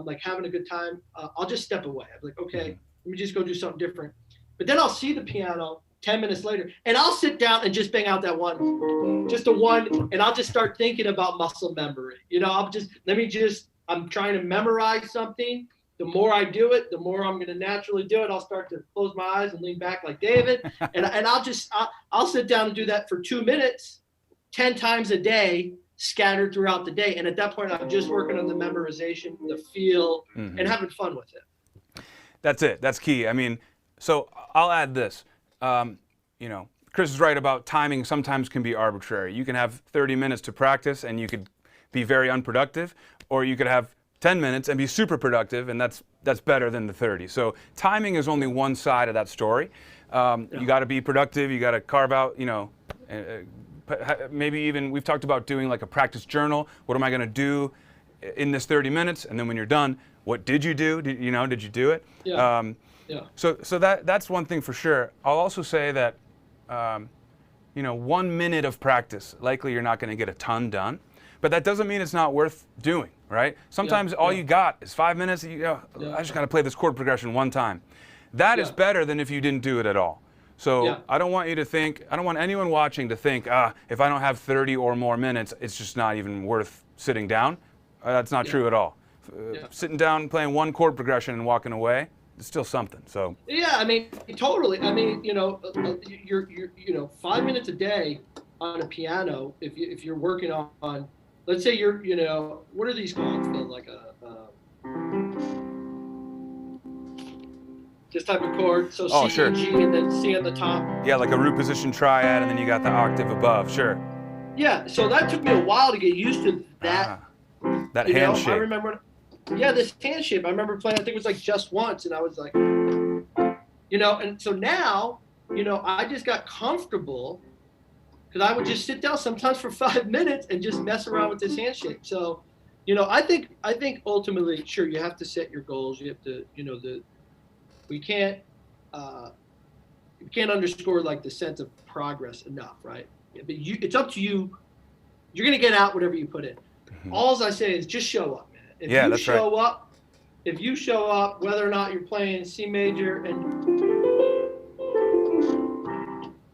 like having a good time, I'll just step away. I'm like, okay, let me just go do something different. But then I'll see the piano 10 minutes later, and I'll sit down and just bang out that one, just a one, and I'll just start thinking about muscle memory. I'm trying to memorize something. The more I do it, the more I'm going to naturally do it. I'll start to close my eyes and lean back like David, and I'll sit down and do that for 2 minutes, 10 times a day, scattered throughout the day. And at that point, I'm just working on the memorization, the feel, and having fun with it. That's it. That's key. I mean, So I'll add this. Chris is right about timing sometimes can be arbitrary. You can have 30 minutes to practice and you could be very unproductive, or you could have 10 minutes and be super productive, and that's better than the 30. So timing is only one side of that story. You got to be productive. You got to carve out, maybe even we've talked about doing like a practice journal. What am I going to do in this 30 minutes? And then when you're done, what did you do? Did you do it? Yeah. So that's one thing for sure. I'll also say that 1 minute of practice, likely you're not going to get a ton done, but that doesn't mean it's not worth doing, right? Sometimes all you got is 5 minutes. I just got to play this chord progression one time. That is better than if you didn't do it at all. So I don't want anyone watching to think, if I don't have 30 or more minutes, it's just not even worth sitting down. That's not true at all. Sitting down, playing one chord progression and walking away, it's still something. So yeah, I mean, totally. I mean, you're 5 minutes a day on a piano. If you're working on, let's say you're, what are these called? Like this type of chord. So C and G, and then C on the top. Yeah, like a root position triad, and then you got the octave above. Sure. Yeah. So that took me a while to get used to that. That hand shape. I remember. Yeah, this hand shape. I remember playing, I think it was like Just Once, and I was like, and so now, I just got comfortable because I would just sit down sometimes for 5 minutes and just mess around with this hand shape. So, I think ultimately, sure, you have to set your goals. You have to, you can't underscore like the sense of progress enough, right? But it's up to you. You're going to get out whatever you put in. Mm-hmm. All I say is just show up. If you show up, whether or not you're playing C major, and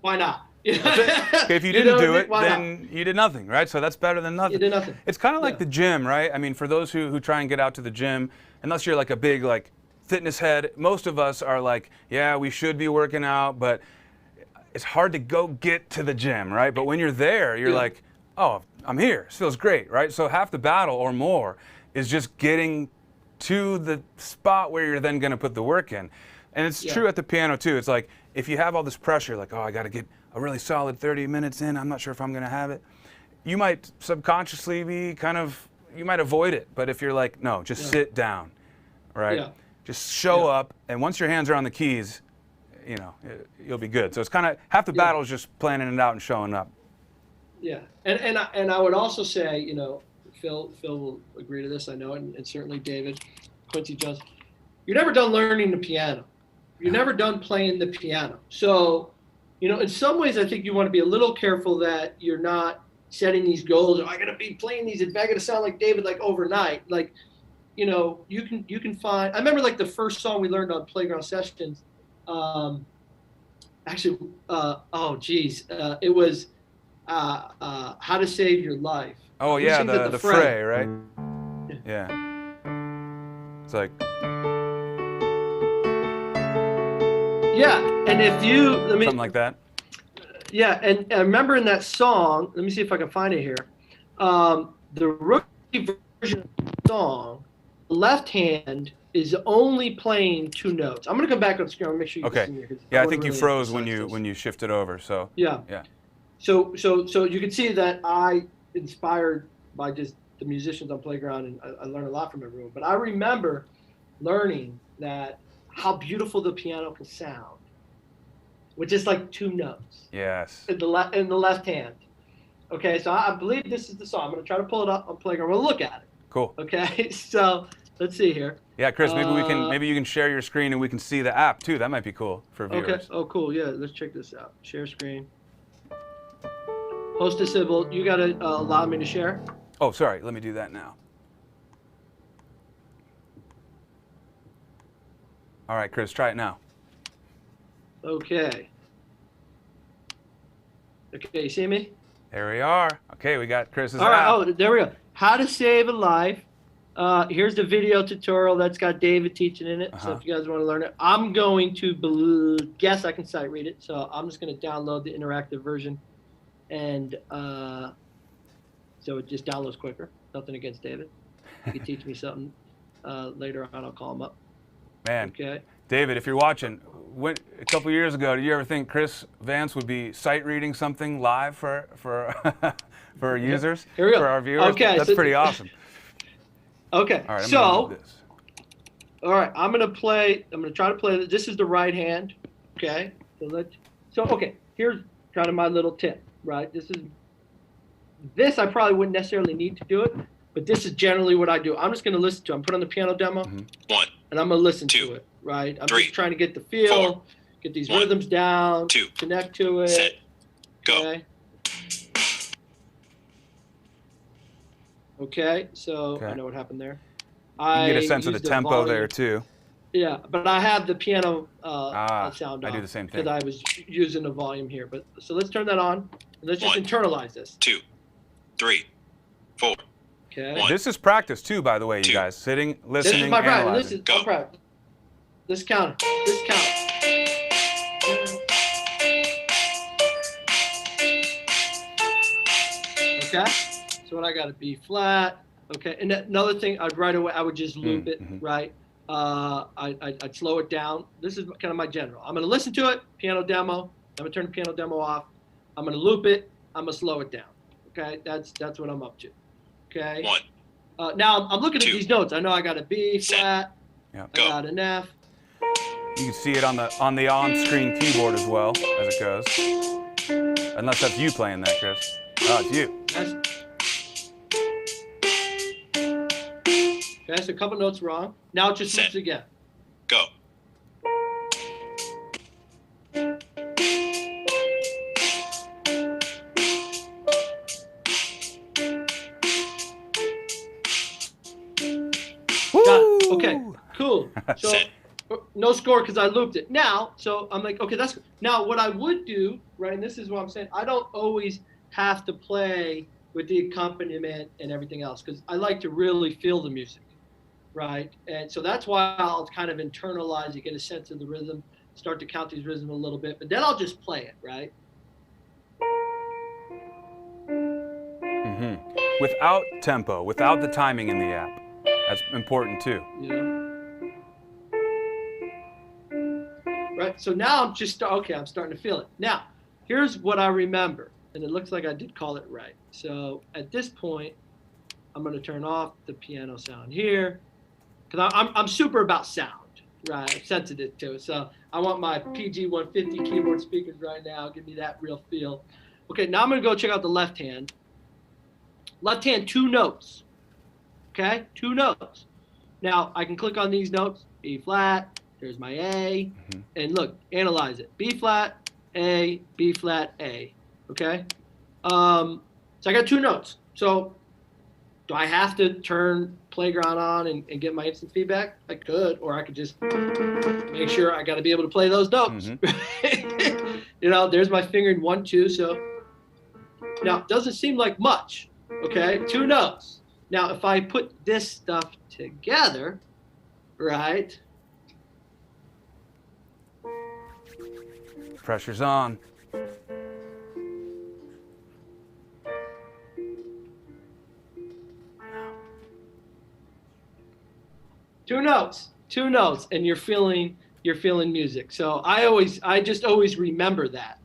why not? Okay, if you didn't do it, then you did nothing, right? So that's better than nothing. You did nothing. It's kind of like the gym, right? I mean, for those who try and get out to the gym, unless you're like a big like fitness head, most of us are like, yeah, we should be working out, but it's hard to go get to the gym, right? But when you're there, you're like, oh, I'm here. It feels great, right? So half the battle or more is just getting to the spot where you're then going to put the work in. And it's true at the piano too. It's like if you have all this pressure, like, oh, I got to get a really solid 30 minutes in, I'm not sure if I'm going to have it. You might subconsciously be you might avoid it. But if you're like, no, just sit down, right? Yeah. Just show up. And once your hands are on the keys, you'll be good. So it's kind of half the battle is just planning it out and showing up. Yeah. And I would also say, Phil will agree to this, I know, and certainly David, Quincy Jones. You're never done learning the piano. You're never done playing the piano. So, in some ways, I think you want to be a little careful that you're not setting these goals. I got to be playing these. I got to sound like David like overnight. Like, you can find. I remember like the first song we learned on Playground Sessions. It was How to Save Your Life. Oh yeah, the fray, right? Yeah. It's like. Yeah, and if you something like that. Yeah, and I remember in that song. Let me see if I can find it here. The rookie version of the song, the left hand is only playing 2 notes. I'm gonna come back on screen and make sure you can see me. Yeah, I think you froze when you shifted over. So. Yeah. So you can see that I inspired by just the musicians on Playground, and I learned a lot from everyone. But I remember learning that how beautiful the piano can sound with just like 2 notes. Yes. In the left hand. Okay, so I believe this is the song. I'm gonna try to pull it up on Playground. We'll look at it. Cool. Okay, so let's see here. Yeah, Chris, maybe you can share your screen and we can see the app too. That might be cool for viewers. Okay. Oh, cool. Yeah, let's check this out. Share screen. Hostess Sybil, you got to allow me to share? Oh, sorry. Let me do that now. All right, Chris, try it now. Okay. Okay, you see me? There we are. Okay, we got Chris's All right. app. Oh, there we go. How to Save a Life. Here's the video tutorial that's got David teaching in it. So if you guys want to learn it, I'm going to guess I can sight read it. So I'm just going to download the interactive version. And so it just downloads quicker. Nothing against David. He can teach me something later on. I'll call him up. Man, okay. David, if you're watching, a couple years ago, did you ever think Chris Vance would be sight reading something live for for users, Here we go. for our viewers? Okay, That's pretty awesome. Okay, All right, I'm so gonna move this. all right, I'm gonna try to play. This is the right hand. Okay, okay. Here's kind of my little tip, right? This I probably wouldn't necessarily need to do it, but this is generally what I do. I'm just gonna listen to it. I'm put on the piano demo, and I'm gonna listen to it, right? I'm just trying to get the feel, get these rhythms down, connect to it. Set, go. Okay. Okay, so I know what happened there. You can get a sense of the tempo there too. Yeah, but I have the piano sound on. I do the same thing. Because I was using the volume here. But so let's turn that on. And let's just internalize this. 2, 3, 4. Okay. This is practice too, by the way, you guys. Sitting, listening, this is my practice. analyzing. This is my practice. This count. This count. Okay. So when I got a B flat. Okay. And another thing, I would just loop it, right? I'd slow it down. This is kind of my general. I'm going to listen to it, piano demo. I'm going to turn the piano demo off. I'm going to loop it. I'm going to slow it down. Okay, that's what I'm up to. Okay. 1. Now I'm looking at these notes. I know I got a B flat. Yeah. I got an F. You can see it on the on-screen keyboard as well as it goes. Unless that's you playing that, Chris. Oh, it's you. Okay, so a couple notes wrong. Now it just loops again. Go. Okay, cool. So no score because I looped it. Now, so I'm like, okay, that's now what I would do, right? And this is what I'm saying. I don't always have to play with the accompaniment and everything else because I like to really feel the music, right? And so that's why I'll kind of internalize it, get a sense of the rhythm, start to count these rhythms a little bit, but then I'll just play it, right? Without tempo, without the timing in the app. That's important too. Yeah. Right. So now I'm just I'm starting to feel it. Now, here's what I remember, and it looks like I did call it right. So at this point, I'm going to turn off the piano sound here, because I'm super about sound, right? I'm sensitive to it. So I want my PG 150 keyboard speakers right now. Give me that real feel. Okay. Now I'm going to go check out the left hand. Left hand, 2 notes. Okay, 2 notes. Now I can click on these notes, B flat, there's my A, and look, analyze it. B flat, A, B flat, A. Okay? So I got 2 notes. So do I have to turn Playground on and get my instant feedback? I could, or I could just make sure I got to be able to play those notes. You know, there's my finger in 1, 2. So now it doesn't seem like much. Okay, 2 notes. Now, if I put this stuff together, right? Pressure's on. Two notes, and you're feeling music. So I just always remember that,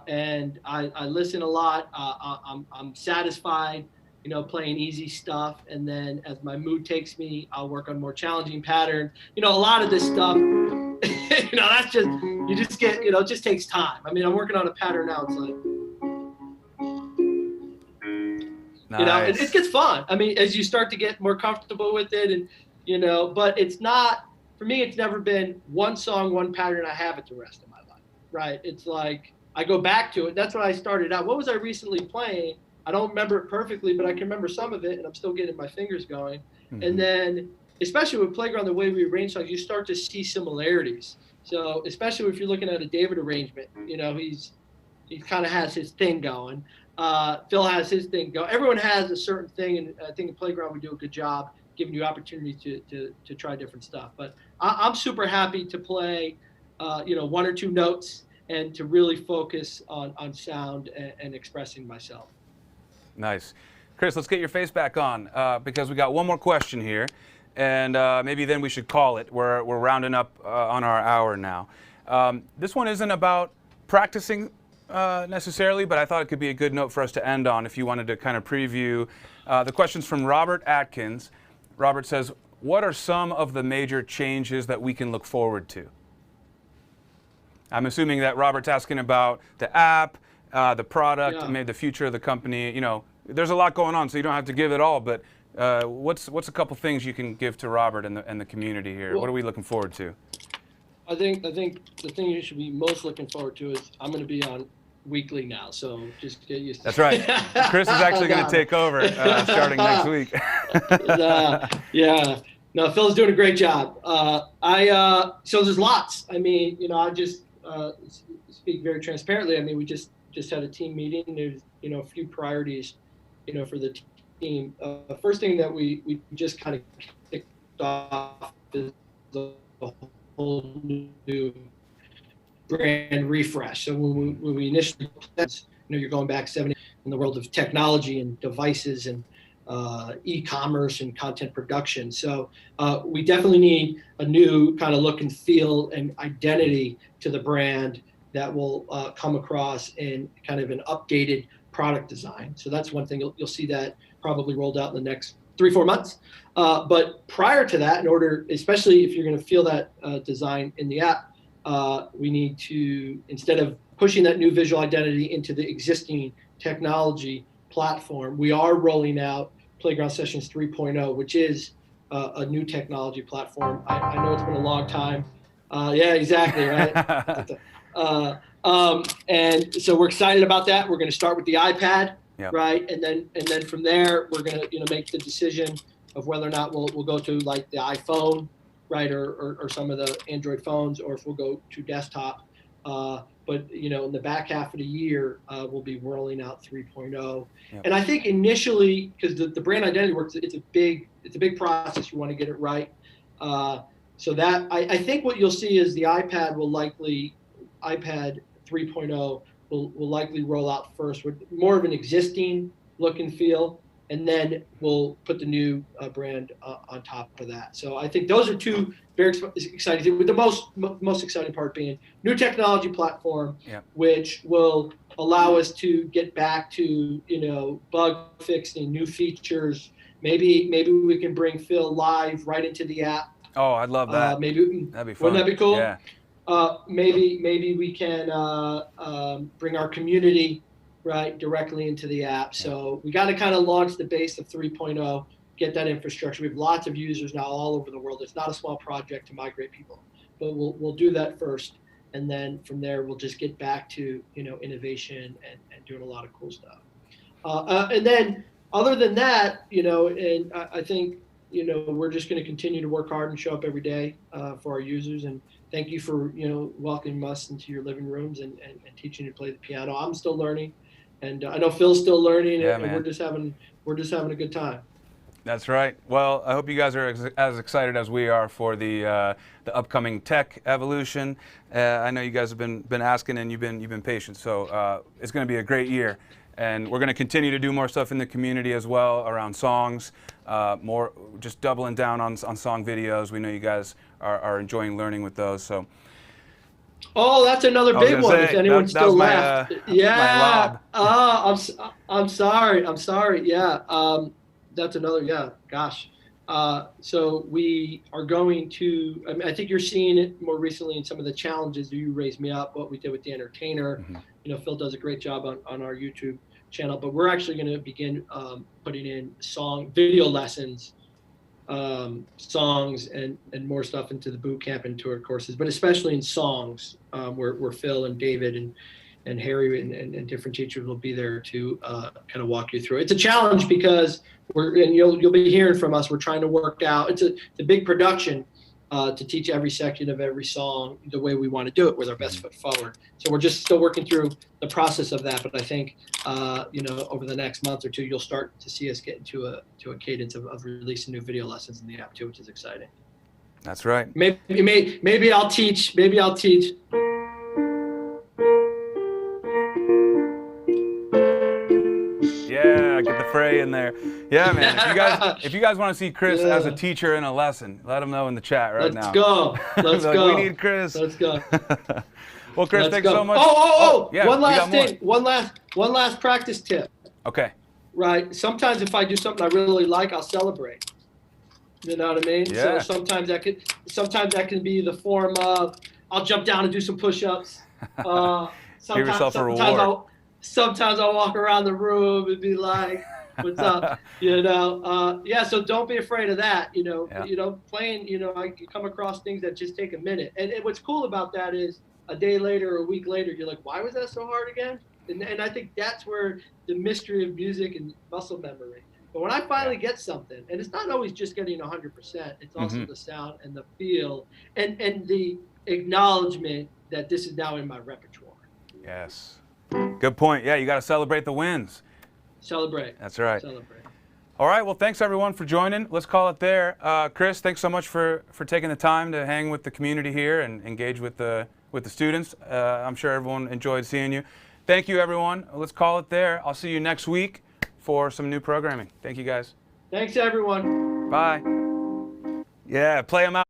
and I listen a lot. I'm satisfied, you know, playing easy stuff, and then as my mood takes me, I'll work on more challenging patterns. You know, a lot of this stuff, you know, that's just, you just get, you know, it just takes time. I mean, I'm working on a pattern now. It's like, Nice. you know, it gets fun. I mean, as you start to get more comfortable with it, and, you know, but it's not, for me, it's never been one song, one pattern, I have it the rest of my life, right? It's like, I go back to it. That's what I started out. What was I recently playing? I don't remember it perfectly, but I can remember some of it, and I'm still getting my fingers going. And then, especially with Playground, the way we arrange songs, you start to see similarities. So, especially if you're looking at a David arrangement, you know, he kind of has his thing going. Phil has his thing going. Everyone has a certain thing, and I think in Playground we do a good job giving you opportunity to try different stuff. But I'm super happy to play, you know, 1 or 2 notes and to really focus on sound and expressing myself. Nice. Chris, let's get your face back on because we got one more question here, and maybe then we should call it. We're rounding up on our hour now. This one isn't about practicing necessarily, but I thought it could be a good note for us to end on if you wanted to kind of preview. The question's from Robert Atkins. Robert says, what are some of the major changes that we can look forward to? I'm assuming that Robert's asking about the app, the product, maybe the future of the company. You know, there's a lot going on, so you don't have to give it all, but what's a couple things you can give to Robert and the community here? What are we looking forward to? I think the thing you should be most looking forward to is I'm going to be on weekly now, so just get used to That's right. Chris is actually going to take over starting next week. Yeah. No, Phil's doing a great job. So there's lots. I mean, you know, I just speak very transparently. I mean, we just had a team meeting. There's, you know, a few priorities, you know, for the team. First thing that we just kind of kicked off is the whole new brand refresh. So when we initially, you know, you're going back 7 in the world of technology and devices and e-commerce and content production. So we definitely need a new kind of look and feel and identity to the brand that will come across in kind of an updated product design. So that's one thing. You'll see that probably rolled out in the next 3-4 months. But prior to that, in order, especially if you're going to feel that design in the app, we need to, instead of pushing that new visual identity into the existing technology platform, we are rolling out Playground Sessions 3.0, which is a new technology platform. I know it's been a long time. Yeah, exactly, right? And so we're excited about that. We're going to start with the iPad, right? And then from there, we're going to, you know, make the decision of whether or not we'll go to like the iPhone, right, or some of the Android phones, or if we'll go to desktop. But, you know, in the back half of the year, we'll be rolling out 3.0. And I think initially, because the brand identity works, it's a big process. You want to get it right. So that I think what you'll see is the iPad 3.0 will likely roll out first with more of an existing look and feel, and then we'll put the new brand on top of that. So I think those are two very exciting things, with the most exciting part being new technology platform, which will allow us to get back to, you know, bug fixing, new features. Maybe we can bring Phil live right into the app. Oh, I'd love that. Maybe that'd be fun. Wouldn't that be cool? Yeah. Maybe we can bring our community right directly into the app. So we got to kind of launch the base of 3.0, get that infrastructure. We have lots of users now all over the world. It's not a small project to migrate people, but we'll do that first, and then from there we'll just get back to, you know, innovation and doing a lot of cool stuff. And then other than that, you know, and I think, you know, we're just going to continue to work hard and show up every day for our users. And thank you for, you know, welcoming us into your living rooms and teaching you to play the piano. I'm still learning, and I know Phil's still learning, and we're just having a good time. That's right. Well, I hope you guys are as excited as we are for the upcoming tech evolution. I know you guys have been asking, and you've been patient. So it's going to be a great year, and we're going to continue to do more stuff in the community as well around songs. More just doubling down on song videos. We know you guys are enjoying learning with those. So. Oh, that's another big one. If anyone's still left, yeah. I'm sorry. Yeah. That's another, gosh. So we are going to, I mean, I think you're seeing it more recently in some of the challenges. You Raised Me Up, what we did with the entertainer. Mm-hmm. You know, Phil does a great job on our YouTube channel, but we're actually going to begin putting in video lessons, songs and more stuff into the boot camp and tour courses, but especially in songs, where Phil and David and Harry and different teachers will be there to kind of walk you through. It's a challenge because you'll be hearing from us. We're trying to work out. It's a big production to teach every section of every song the way we want to do it with our best foot forward. So we're just still working through the process of that. But I think you know, over the next month or two, you'll start to see us get into a cadence of releasing new video lessons in the app too, which is exciting. That's right. Maybe I'll teach. Yeah, get the fray in there. Yeah, man. If you guys want to see Chris as a teacher in a lesson, let him know in the chat right now. Let's go. Let's Like, go. we need Chris. Let's go. Well, Chris, Let's thanks go. so much. Yeah, one we got last more. thing. One last practice tip. Okay. Right. Sometimes if I do something I really like, I'll celebrate. You know what I mean? Yeah. So sometimes that can be the form of I'll jump down and do some push-ups. Give yourself a reward. Sometimes I'll walk around the room and be like, "What's up?" You know. Yeah. So don't be afraid of that. You know. Yeah. You know, playing. You know, you come across things that just take a minute. And what's cool about that is a day later or a week later, you're like, "Why was that so hard again?" And I think that's where the mystery of music and muscle memory. But when I finally get something, and it's not always just getting 100%, it's also the sound and the feel and the acknowledgement that this is now in my repertoire. Yes. Good point. Yeah, you got to celebrate the wins. Celebrate. That's right. Celebrate. All right. Well, thanks everyone for joining. Let's call it there. Chris, thanks so much for taking the time to hang with the community here and engage with the students. I'm sure everyone enjoyed seeing you. Thank you, everyone. Let's call it there. I'll see you next week for some new programming. Thank you, guys. Thanks, everyone. Bye. Yeah, play them out.